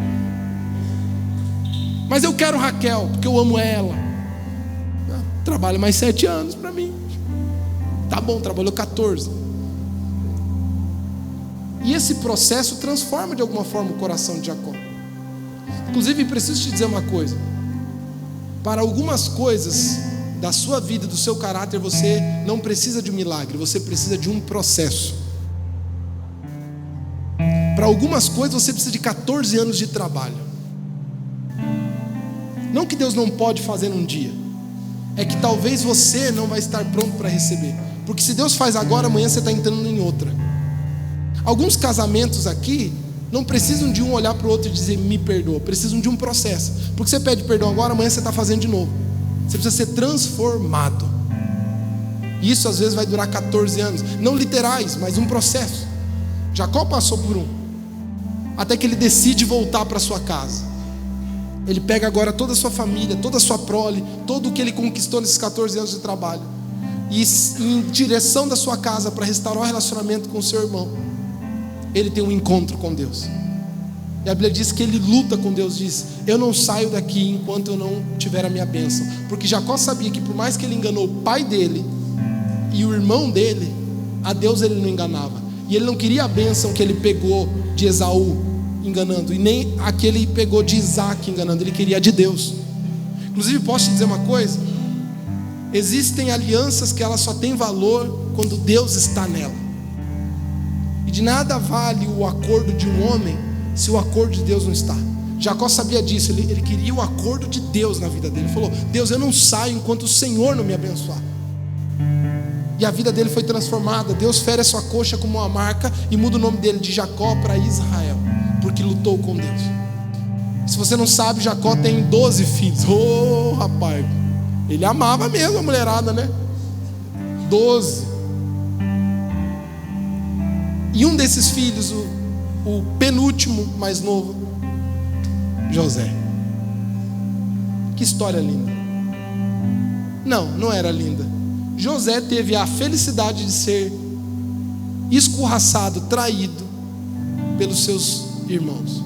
Mas eu quero Raquel, porque eu amo ela. Trabalha mais 7 anos para mim. Tá bom, trabalhou 14. E esse processo transforma de alguma forma o coração de Jacó. Inclusive, preciso te dizer uma coisa. Para algumas coisas da sua vida, do seu caráter, você não precisa de um milagre, você precisa de um processo. Para algumas coisas você precisa de 14 anos de trabalho. Não que Deus não pode fazer num dia, é que talvez você não vai estar pronto para receber. Porque se Deus faz agora, amanhã você está entrando em outra. Alguns casamentos aqui não precisam de um olhar para o outro e dizer me perdoa, precisam de um processo. Porque você pede perdão agora, amanhã você está fazendo de novo. Você precisa ser transformado. E isso às vezes vai durar 14 anos. Não literais, mas um processo. Jacó passou por um. Até que ele decide voltar para sua casa. Ele pega agora toda a sua família, toda a sua prole, tudo o que ele conquistou nesses 14 anos de trabalho, e em direção da sua casa para restaurar o relacionamento com o seu irmão, ele tem um encontro com Deus. E a Bíblia diz que ele luta com Deus, diz, eu não saio daqui enquanto eu não tiver a minha bênção. Porque Jacó sabia que por mais que ele enganou o pai dele e o irmão dele, a Deus ele não enganava. E ele não queria a bênção que ele pegou de Esaú enganando, e nem a que ele pegou de Isaac enganando, ele queria a de Deus. Inclusive, posso te dizer uma coisa? Existem alianças que elas só têm valor quando Deus está nela. E de nada vale o acordo de um homem se o acordo de Deus não está. Jacó sabia disso, ele queria o acordo de Deus na vida dele. Ele falou, Deus, eu não saio enquanto o Senhor não me abençoar. E a vida dele foi transformada. Deus fere a sua coxa como uma marca e muda o nome dele de Jacó para Israel, porque lutou com Deus. Se você não sabe, Jacó tem 12 filhos. Oh, rapaz, ele amava mesmo a mulherada, né? 12. E um desses filhos, o penúltimo mais novo, José. Que história linda. Não era linda. José teve a felicidade de ser escorraçado, traído pelos seus irmãos.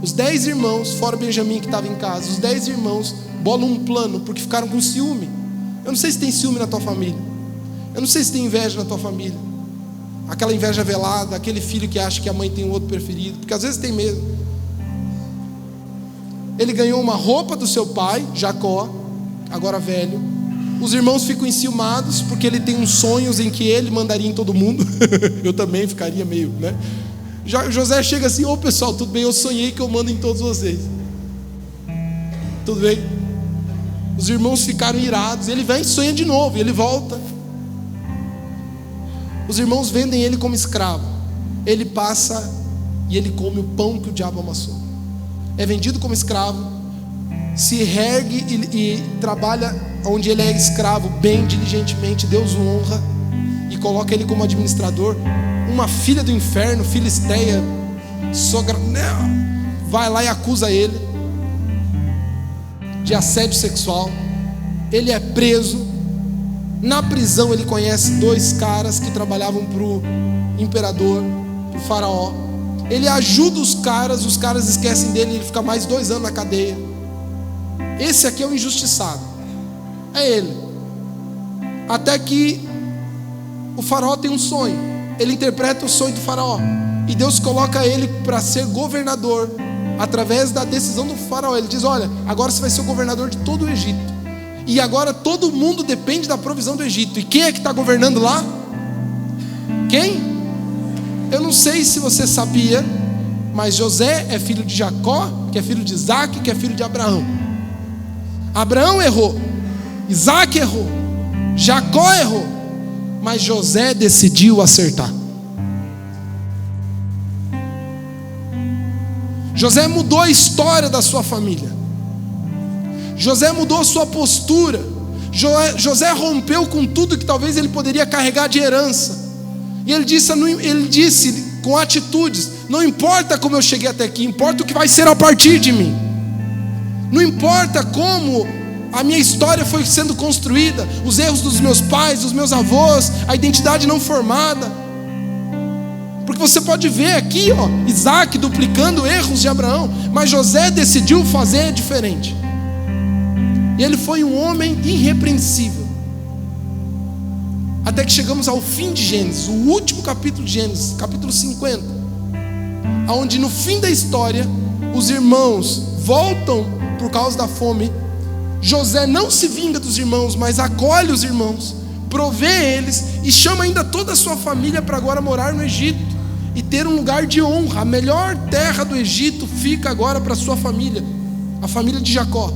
Os 10 irmãos, fora Benjamim que estava em casa, os 10 irmãos bolam um plano porque ficaram com ciúme. Eu não sei se tem ciúme na tua família, eu não sei se tem inveja na tua família, aquela inveja velada, aquele filho que acha que a mãe tem um outro preferido, porque às vezes tem mesmo. Ele ganhou uma roupa do seu pai, Jacó, agora velho. Os irmãos ficam enciumados porque ele tem uns sonhos em que ele mandaria em todo mundo. Eu também ficaria meio, né? José chega assim, ô pessoal, tudo bem? Eu sonhei que eu mando em todos vocês. Tudo bem? Os irmãos ficaram irados. Ele vem e sonha de novo, e ele volta. Os irmãos vendem ele como escravo. Ele passa e ele come o pão que o diabo amassou. É vendido como escravo, se ergue e trabalha onde ele é escravo bem diligentemente. Deus o honra e coloca ele como administrador. Uma filha do inferno, filisteia, sogra, vai lá e acusa ele de assédio sexual. Ele é preso. Na prisão ele conhece 2 caras que trabalhavam para o imperador, para o faraó. Ele ajuda os caras esquecem dele e ele fica mais 2 anos na cadeia. Esse aqui é o injustiçado, é ele. Até que o faraó tem um sonho. Ele interpreta o sonho do faraó. E Deus coloca ele para ser governador, através da decisão do faraó. Ele diz: olha, agora você vai ser o governador de todo o Egito. E agora todo mundo depende da provisão do Egito. E quem é que está governando lá? Quem? Eu não sei se você sabia, mas José é filho de Jacó, que é filho de Isaac, que é filho de Abraão. Abraão errou, Isaac errou, Jacó errou, mas José decidiu acertar. José mudou a história da sua família. José mudou a sua postura. José rompeu com tudo que talvez ele poderia carregar de herança. E ele disse com atitudes: não importa como eu cheguei até aqui, importa o que vai ser a partir de mim. Não importa como a minha história foi sendo construída, os erros dos meus pais, dos meus avós, a identidade não formada. Porque você pode ver aqui, Isaac duplicando erros de Abraão, mas José decidiu fazer diferente. E ele foi um homem irrepreensível. Até que chegamos ao fim de Gênesis, o último capítulo de Gênesis, capítulo 50, onde no fim da história, os irmãos voltam por causa da fome. José não se vinga dos irmãos, mas acolhe os irmãos, provê eles e chama ainda toda a sua família para agora morar no Egito e ter um lugar de honra. A melhor terra do Egito fica agora para a sua família, a família de Jacó.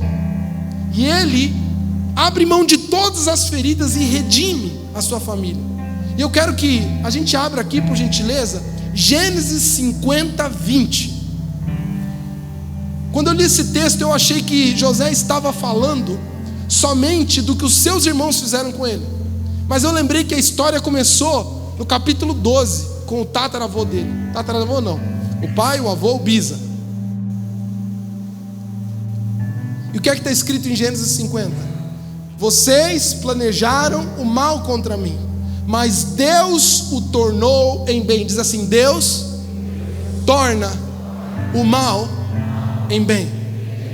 E ele abre mão de todas as feridas e redime a sua família. E eu quero que a gente abra aqui, por gentileza, Gênesis 50, 20. Quando eu li esse texto, eu achei que José estava falando somente do que os seus irmãos fizeram com ele. Mas eu lembrei que a história começou no capítulo 12, com o tataravô dele. Tataravô não, o pai, o avô, o bisa. E o que é que está escrito em Gênesis 50? Vocês planejaram o mal contra mim, mas Deus o tornou em bem. Diz assim: Deus torna o mal em bem.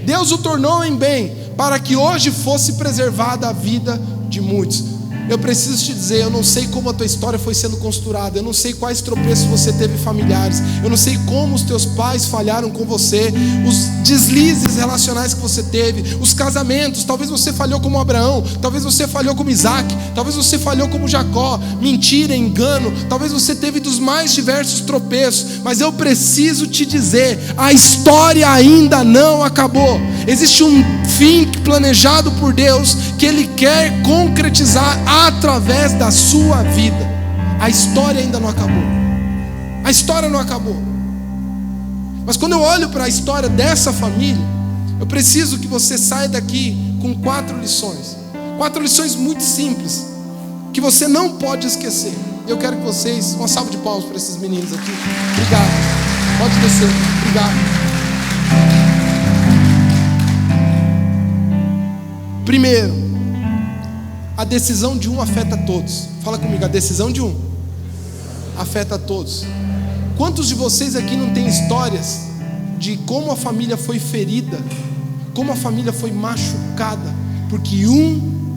Deus o tornou em bem, para que hoje fosse preservada a vida de muitos. Eu preciso te dizer, eu não sei como a tua história foi sendo costurada, eu não sei quais tropeços você teve familiares, eu não sei como os teus pais falharam com você, os deslizes relacionais que você teve, os casamentos. Talvez você falhou como Abraão, talvez você falhou como Isaac, talvez você falhou como Jacó, mentira, engano, talvez você teve dos mais diversos tropeços, mas eu preciso te dizer, a história ainda não acabou. Existe um fim planejado por Deus, que Ele quer concretizar através da sua vida. A história ainda não acabou. A história não acabou. Mas quando eu olho para a história dessa família, eu preciso que você saia daqui com 4 lições. 4 lições muito simples, que você não pode esquecer. Eu quero que vocês, uma salva de palmas para esses meninos aqui. Obrigado. Pode descer. Obrigado. Primeiro, a decisão de um afeta todos. Fala comigo, a decisão de um afeta todos. Quantos de vocês aqui não têm histórias de como a família foi ferida, como a família foi machucada, porque um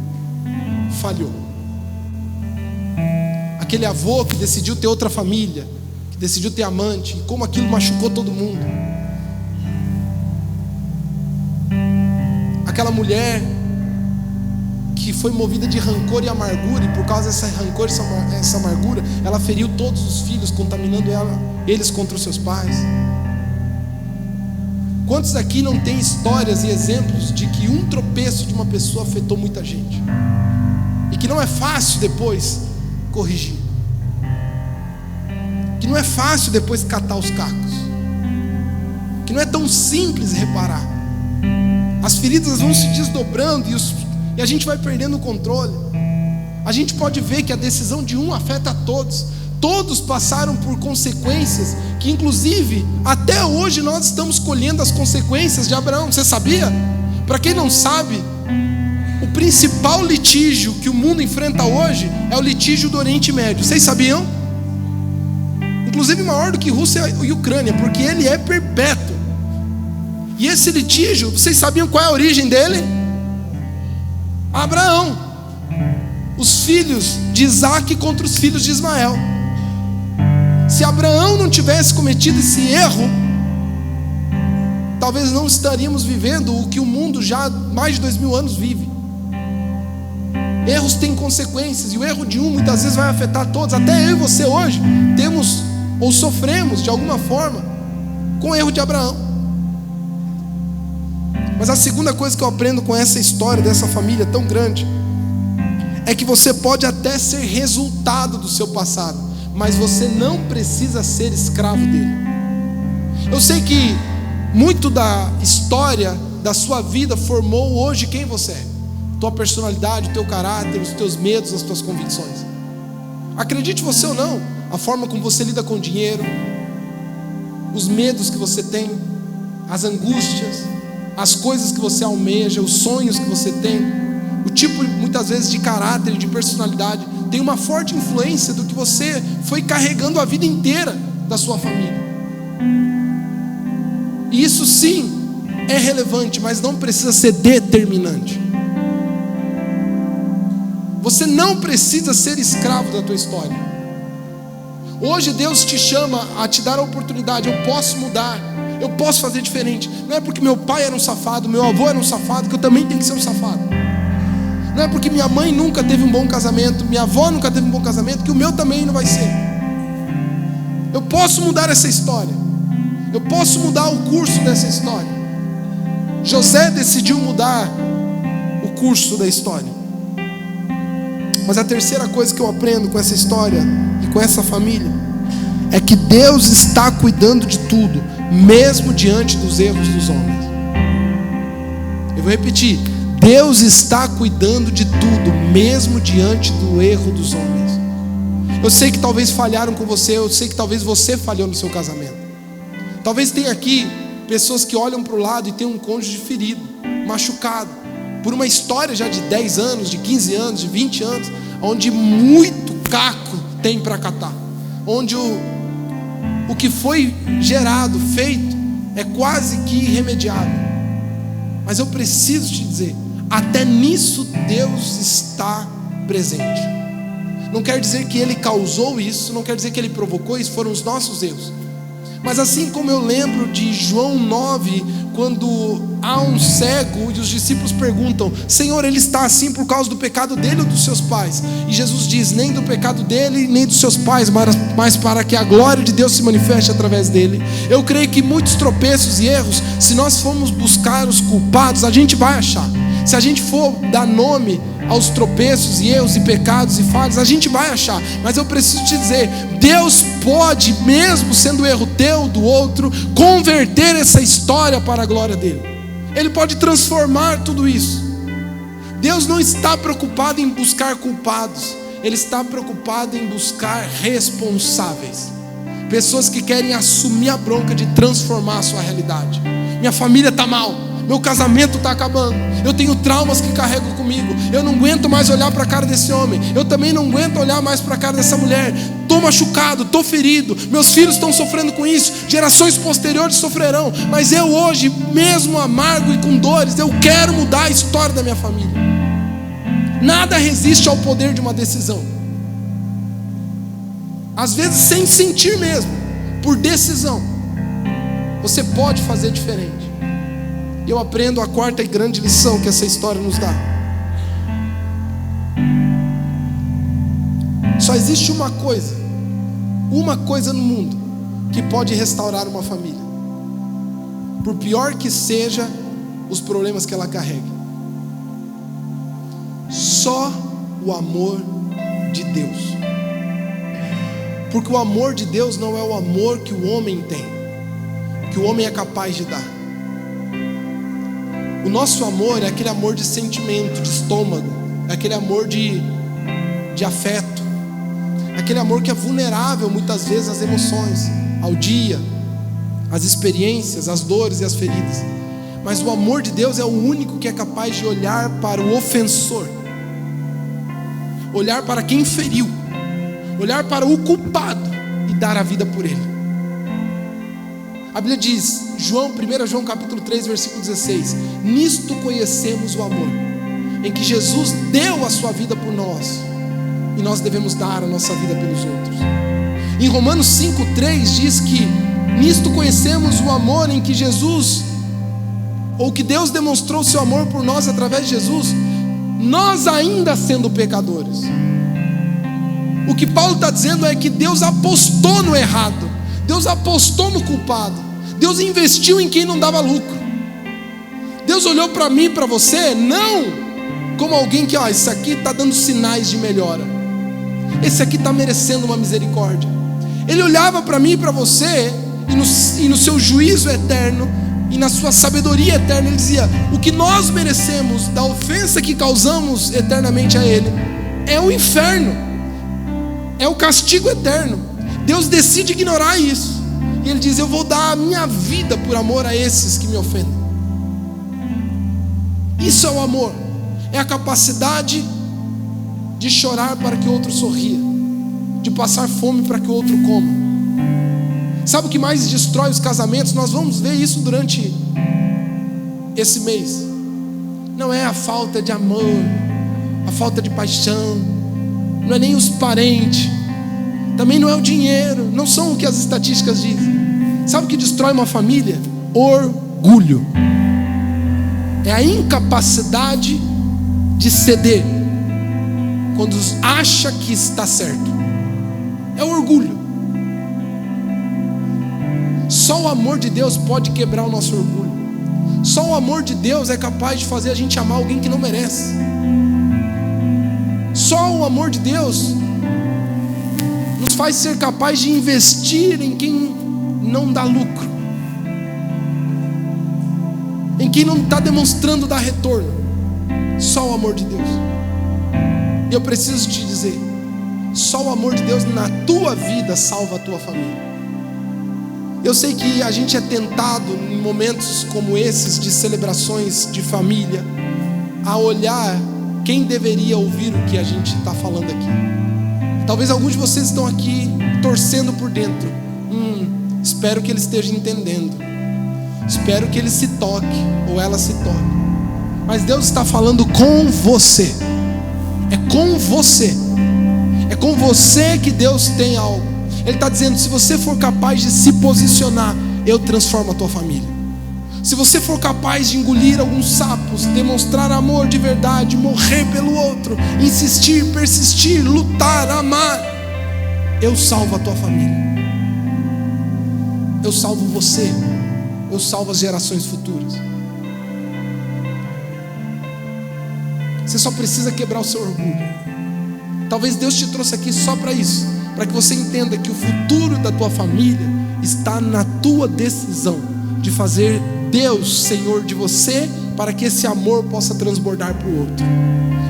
falhou? Aquele avô que decidiu ter outra família, que decidiu ter amante, e como aquilo machucou todo mundo. Aquela mulher que foi movida de rancor e amargura, e por causa dessa rancor e essa amargura, ela feriu todos os filhos, contaminando eles contra os seus pais. Quantos aqui não tem histórias e exemplos de que um tropeço de uma pessoa afetou muita gente, e que não é fácil depois corrigir, que não é fácil depois catar os cacos, que não é tão simples reparar? As feridas vão se desdobrando e a gente vai perdendo o controle. A gente pode ver que a decisão de um afeta a todos. Todos passaram por consequências que, inclusive, até hoje nós estamos colhendo as consequências de Abraão. Você sabia? Para quem não sabe, o principal litígio que o mundo enfrenta hoje é o litígio do Oriente Médio. Vocês sabiam? Inclusive maior do que Rússia e Ucrânia, porque ele é perpétuo. E esse litígio, vocês sabiam qual é a origem dele? Abraão, os filhos de Isaac contra os filhos de Ismael. Se Abraão não tivesse cometido esse erro, talvez não estaríamos vivendo o que o mundo já há mais de 2000 anos vive. Erros têm consequências, e o erro de um muitas vezes vai afetar todos. Até eu e você hoje temos ou sofremos de alguma forma com o erro de Abraão. Mas a segunda coisa que eu aprendo com essa história dessa família tão grande é que você pode até ser resultado do seu passado, mas você não precisa ser escravo dele. Eu sei que muito da história da sua vida formou hoje quem você é, tua personalidade, o teu caráter, os teus medos, as tuas convicções. Acredite você ou não, a forma como você lida com o dinheiro, os medos que você tem, as angústias, as coisas que você almeja, os sonhos que você tem, o tipo muitas vezes de caráter e de personalidade tem uma forte influência do que você foi carregando a vida inteira da sua família. E isso sim é relevante, mas não precisa ser determinante. Você não precisa ser escravo da tua história. Hoje Deus te chama a te dar a oportunidade. Eu posso mudar, eu posso fazer diferente. Não é porque meu pai era um safado, meu avô era um safado, que eu também tenho que ser um safado. Não é porque minha mãe nunca teve um bom casamento, minha avó nunca teve um bom casamento, que o meu também não vai ser. Eu posso mudar essa história. Eu posso mudar o curso dessa história. José decidiu mudar o curso da história. Mas a terceira coisa que eu aprendo com essa história e com essa família é que Deus está cuidando de tudo, mesmo diante dos erros dos homens. Eu vou repetir: Deus está cuidando de tudo, mesmo diante do erro dos homens. Eu sei que talvez falharam com você, eu sei que talvez você falhou no seu casamento. Talvez tenha aqui pessoas que olham para o lado e tem um cônjuge ferido, machucado, por uma história já de 10 anos, de 15 anos, de 20 anos, onde muito caco tem para catar, onde o que foi gerado, feito, é quase que irremediável. Mas eu preciso te dizer, até nisso Deus está presente. Não quer dizer que Ele causou isso, não quer dizer que Ele provocou isso, foram os nossos erros. Mas assim como eu lembro de João 9, quando há um cego e os discípulos perguntam: Senhor, ele está assim por causa do pecado dele ou dos seus pais? E Jesus diz: nem do pecado dele, nem dos seus pais, mas para que a glória de Deus se manifeste através dele. Eu creio que muitos tropeços e erros, se nós formos buscar os culpados, a gente vai achar. Se a gente for dar nome aos tropeços e erros e pecados e falhas, a gente vai achar. Mas eu preciso te dizer, Deus pode, mesmo sendo erro teu, do outro, converter essa história para a glória dele. Ele pode transformar tudo isso. Deus não está preocupado em buscar culpados, Ele está preocupado em buscar responsáveis, pessoas que querem assumir a bronca de transformar a sua realidade. Minha família está mal, meu casamento está acabando, eu tenho traumas que carrego comigo, eu não aguento mais olhar para a cara desse homem, eu também não aguento olhar mais para a cara dessa mulher, estou machucado, estou ferido, meus filhos estão sofrendo com isso, gerações posteriores sofrerão, mas eu hoje, mesmo amargo e com dores, eu quero mudar a história da minha família. Nada resiste ao poder de uma decisão, às vezes sem sentir mesmo, por decisão, você pode fazer diferente. Eu aprendo a quarta e grande lição que essa história nos dá. Só existe uma coisa no mundo que pode restaurar uma família, por pior que seja os problemas que ela carrega. Só o amor de Deus. Porque o amor de Deus não é o amor que o homem tem, que o homem é capaz de dar. O nosso amor é aquele amor de sentimento, de estômago, é aquele amor de afeto, aquele amor que é vulnerável muitas vezes às emoções, ao dia, às experiências, às dores e às feridas. Mas o amor de Deus é o único que é capaz de olhar para o ofensor, olhar para quem feriu, olhar para o culpado e dar a vida por ele. A Bíblia diz, 1 João capítulo 3, versículo 16: nisto conhecemos o amor, em que Jesus deu a sua vida por nós, e nós devemos dar a nossa vida pelos outros. Em Romanos 5,3 diz que nisto conhecemos o amor em que Jesus, ou que Deus demonstrou seu amor por nós através de Jesus, nós ainda sendo pecadores. O que Paulo está dizendo é que Deus apostou no errado, Deus apostou no culpado, Deus investiu em quem não dava lucro. Deus olhou para mim e para você, não como alguém que, esse aqui está dando sinais de melhora, esse aqui está merecendo uma misericórdia. Ele olhava para mim e para você, e no seu juízo eterno, e na sua sabedoria eterna, Ele dizia: o que nós merecemos da ofensa que causamos eternamente a Ele é o inferno, é o castigo eterno. Deus decide ignorar isso, e Ele diz: eu vou dar a minha vida por amor a esses que me ofendem. Isso é o amor, é a capacidade de chorar para que o outro sorria, de passar fome para que o outro coma. Sabe o que mais destrói os casamentos? Nós vamos ver isso durante esse mês. Não é a falta de amor, a falta de paixão, não é nem os parentes, também não é o dinheiro, não são o que as estatísticas dizem. Sabe o que destrói uma família? Orgulho. É a incapacidade de ceder quando acha que está certo. É o orgulho. Só o amor de Deus pode quebrar o nosso orgulho. Só o amor de Deus é capaz de fazer a gente amar alguém que não merece. Só o amor de Deus nos faz ser capaz de investir em quem não dá lucro, em quem não está demonstrando dar retorno. Só o amor de Deus. E eu preciso te dizer, só o amor de Deus na tua vida salva a tua família. Eu sei que a gente é tentado em momentos como esses de celebrações de família a olhar quem deveria ouvir o que a gente está falando aqui. Talvez alguns de vocês estão aqui torcendo por dentro. Espero que ele esteja entendendo. Espero que ele se toque ou ela se toque. Mas Deus está falando com você. É com você. É com você que Deus tem algo. Ele está dizendo: se você for capaz de se posicionar, eu transformo a tua família. Se você for capaz de engolir alguns sapos, demonstrar amor de verdade, morrer pelo outro, insistir, persistir, lutar, amar, eu salvo a tua família. Eu salvo você. Eu salvo as gerações futuras. Você só precisa quebrar o seu orgulho. Talvez Deus te trouxe aqui só para isso, para que você entenda que o futuro da tua família está na tua decisão de fazer Deus Senhor de você, para que esse amor possa transbordar para o outro.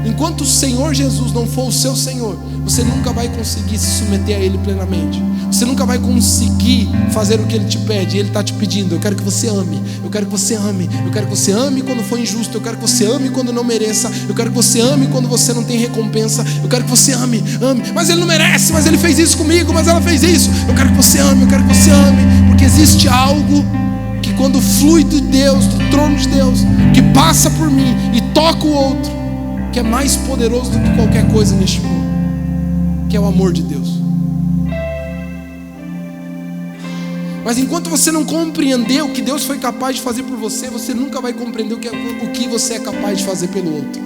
Enquanto o Senhor Jesus não for o seu Senhor, você nunca vai conseguir se submeter a Ele plenamente. Você nunca vai conseguir fazer o que Ele te pede. Ele está te pedindo: eu quero que você ame, eu quero que você ame, eu quero que você ame quando for injusto, eu quero que você ame quando não mereça, eu quero que você ame quando você não tem recompensa, eu quero que você ame, mas ele não merece, mas ele fez isso comigo, mas ela fez isso. Eu quero que você ame, eu quero que você ame, porque existe algo que quando flui de Deus, do trono de Deus, que passa por mim e toca o outro, que é mais poderoso do que qualquer coisa neste mundo, que é o amor de Deus. Mas enquanto você não compreender o que Deus foi capaz de fazer por você, você nunca vai compreender o que você é capaz de fazer pelo outro.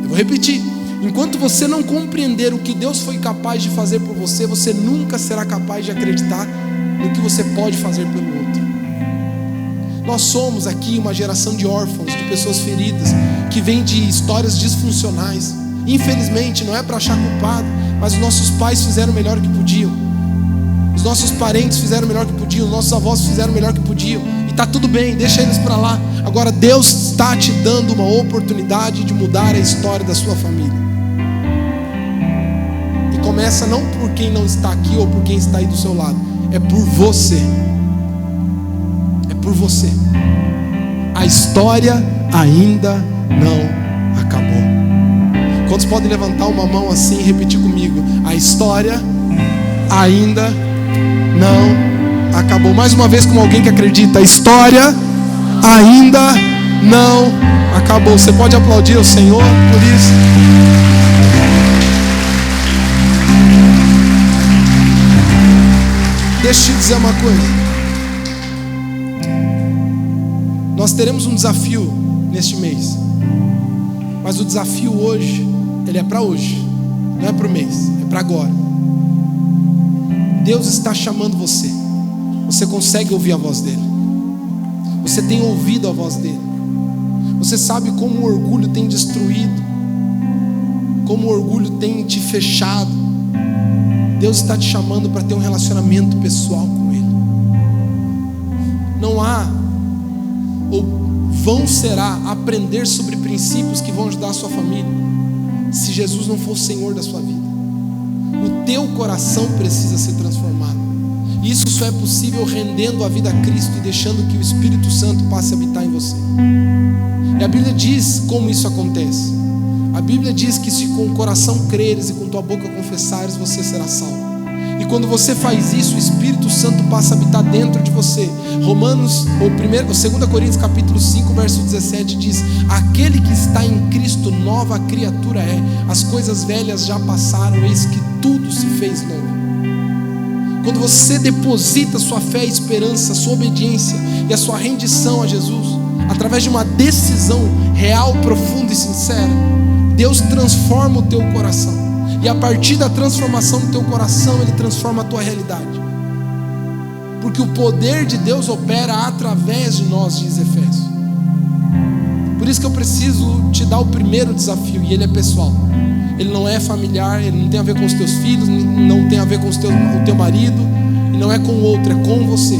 Eu vou repetir: enquanto você não compreender o que Deus foi capaz de fazer por você, você nunca será capaz de acreditar no que você pode fazer pelo outro. Nós somos aqui uma geração de órfãos, de pessoas feridas, que vem de histórias disfuncionais. Infelizmente, não é para achar culpado, mas os nossos pais fizeram o melhor que podiam, os nossos parentes fizeram o melhor que podiam, os nossos avós fizeram o melhor que podiam, e está tudo bem, deixa eles para lá. Agora Deus está te dando uma oportunidade de mudar a história da sua família. E começa não por quem não está aqui ou por quem está aí do seu lado, é por você. É por você. A história ainda não acabou. Quantos podem levantar uma mão assim e repetir comigo? A história ainda não acabou. Mais uma vez, como alguém que acredita: a história ainda não acabou. Você pode aplaudir o Senhor por isso? Deixa eu te dizer uma coisa. Nós teremos um desafio neste mês, mas o desafio hoje, ele é para hoje, não é para o mês, é para agora. Deus está chamando você. Você consegue ouvir a voz dele? Você tem ouvido a voz dele? Você sabe como o orgulho tem destruído, como o orgulho tem te fechado? Deus está te chamando para ter um relacionamento pessoal com ele. Não há, ou vão será, aprender sobre princípios que vão ajudar a sua família, se Jesus não for o Senhor da sua vida. O teu coração precisa ser transformado. Isso só é possível rendendo a vida a Cristo e deixando que o Espírito Santo passe a habitar em você. E a Bíblia diz como isso acontece. A Bíblia diz que se com o coração creres e com tua boca confessares, você será salvo. E quando você faz isso, o Espírito Santo passa a habitar dentro de você. Romanos, ou 2 Coríntios capítulo 5, verso 17 diz: aquele que está em Cristo, nova criatura é. As coisas velhas já passaram, eis que tudo se fez novo. Quando você deposita sua fé, esperança, sua obediência e a sua rendição a Jesus, através de uma decisão real, profunda e sincera, Deus transforma o teu coração. E a partir da transformação do teu coração, Ele transforma a tua realidade. Porque o poder de Deus opera através de nós, diz Efésios. Por isso que eu preciso te dar o primeiro desafio, e ele é pessoal. Ele não é familiar, ele não tem a ver com os teus filhos, não tem a ver com o teu marido, e não é com o outro, é com você.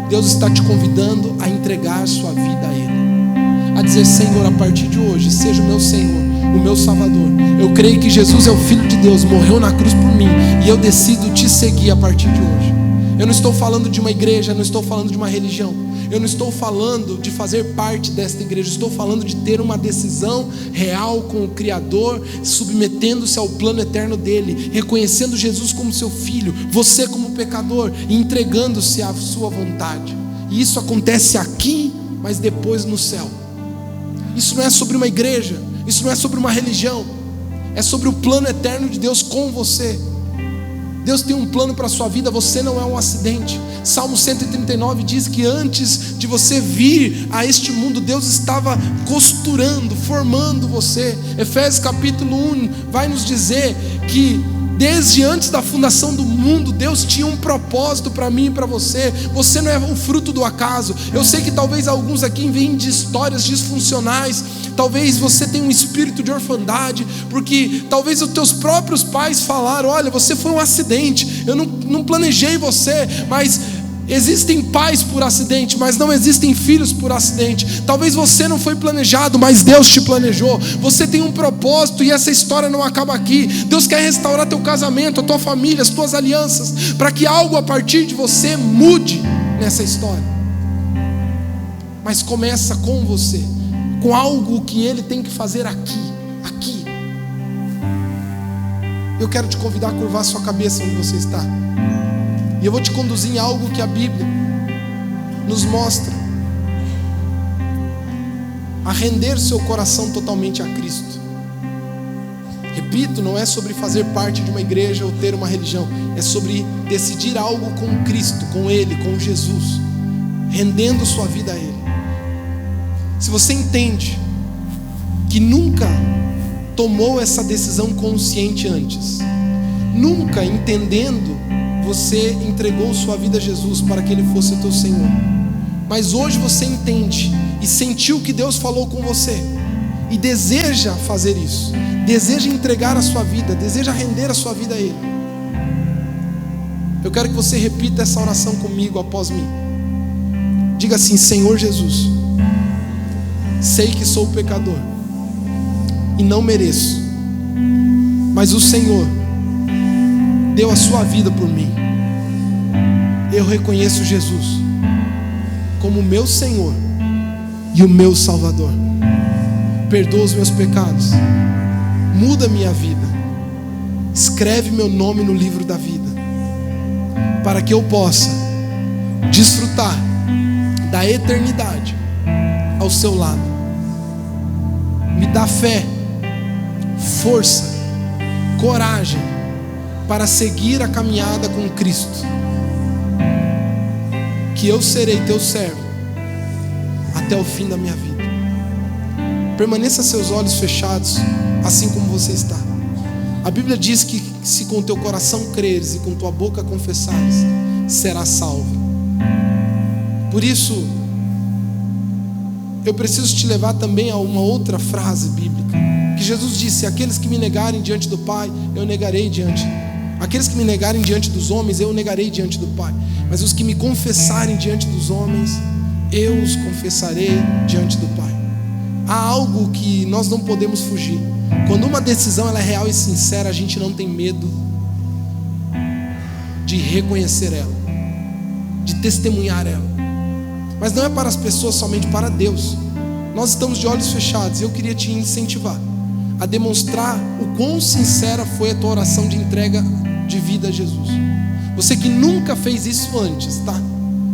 Deus está te convidando a entregar sua vida a Ele, a dizer: Senhor, a partir de hoje, seja o meu Senhor, o meu Salvador. Eu creio que Jesus é o Filho de Deus, morreu na cruz por mim, e eu decido te seguir a partir de hoje. Eu não estou falando de uma igreja, eu não estou falando de uma religião, eu não estou falando de fazer parte desta igreja, eu estou falando de ter uma decisão real com o Criador, submetendo-se ao plano eterno dele, reconhecendo Jesus como seu filho, você como pecador, e entregando-se à sua vontade. E isso acontece aqui, mas depois no céu. Isso não é sobre uma igreja, isso não é sobre uma religião, é sobre o plano eterno de Deus com você. Deus tem um plano para a sua vida, você não é um acidente. Salmo 139 diz que antes de você vir a este mundo, Deus estava costurando, formando você. Efésios capítulo 1 vai nos dizer que desde antes da fundação do mundo, Deus tinha um propósito para mim e para você. Você não é o fruto do acaso. Eu sei que talvez alguns aqui vêm de histórias disfuncionais. Talvez você tenha um espírito de orfandade, porque talvez os teus próprios pais falaram: olha, você foi um acidente, eu não planejei você. Mas existem pais por acidente, mas não existem filhos por acidente. Talvez você não foi planejado, mas Deus te planejou. Você tem um propósito e essa história não acaba aqui. Deus quer restaurar teu casamento, a tua família, as tuas alianças, para que algo a partir de você mude nessa história. Mas começa com você, com algo que Ele tem que fazer aqui. Eu quero te convidar a curvar sua cabeça onde você está. E eu vou te conduzir em algo que a Bíblia nos mostra: a render seu coração totalmente a Cristo. Repito, não é sobre fazer parte de uma igreja ou ter uma religião, é sobre decidir algo com Cristo, com Ele, com Jesus, rendendo sua vida a Ele. Se você entende que nunca tomou essa decisão consciente antes, nunca entendendo, você entregou sua vida a Jesus para que Ele fosse o teu Senhor, mas hoje você entende e sentiu que Deus falou com você e deseja fazer isso, deseja entregar a sua vida, deseja render a sua vida a Ele, eu quero que você repita essa oração comigo após mim. Diga assim: Senhor Jesus, sei que sou pecador e não mereço, mas o Senhor deu a sua vida por mim. Eu reconheço Jesus como meu Senhor e o meu Salvador. Perdoa os meus pecados, muda minha vida, escreve meu nome no livro da vida, para que eu possa desfrutar da eternidade ao seu lado. Me dá fé, força, coragem para seguir a caminhada com Cristo. que eu serei teu servo até o fim da minha vida. Permaneça seus olhos fechados, assim como você está. A Bíblia diz que se com teu coração creres e com tua boca confessares, serás salvo. Por isso, eu preciso te levar também a uma outra frase bíblica, que Jesus disse: aqueles que me negarem diante do Pai, eu negarei diante. Aqueles que me negarem diante dos homens, eu negarei diante do Pai. Mas os que me confessarem diante dos homens, eu os confessarei diante do Pai. Há algo que nós não podemos fugir. Quando uma decisão ela é real e sincera, a gente não tem medo de reconhecer ela, de testemunhar ela. Mas não é para as pessoas somente, para Deus. Nós estamos de olhos fechados e eu queria te incentivar a demonstrar o quão sincera foi a tua oração de entrega de vida a Jesus. Você que nunca fez isso antes, tá?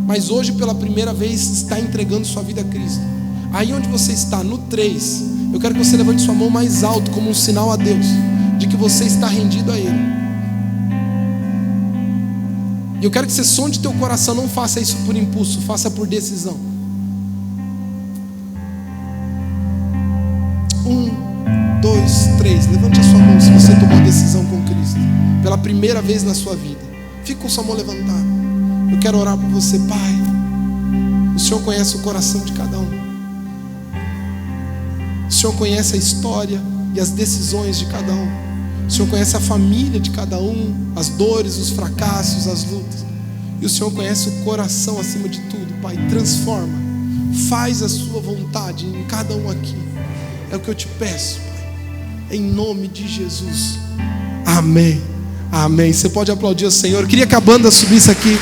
Mas hoje pela primeira vez está entregando sua vida a Cristo. Aí onde você está, no 3, eu quero que você levante sua mão mais alto como um sinal a Deus de que você está rendido a Ele. E eu quero que você sonde teu coração, não faça isso por impulso, faça por decisão. 1, 2, 3, levante a sua mão se você tomou decisão com Cristo pela primeira vez na sua vida. Fique com sua mão levantada. Eu quero orar por você. Pai, o Senhor conhece o coração de cada um. O Senhor conhece a história e as decisões de cada um. O Senhor conhece a família de cada um, as dores, os fracassos, as lutas. E o Senhor conhece o coração acima de tudo. Pai, transforma, faz a sua vontade em cada um aqui. É o que eu te peço, Pai, em nome de Jesus. Amém. Amém. Você pode aplaudir o Senhor. Eu queria que a banda subisse aqui.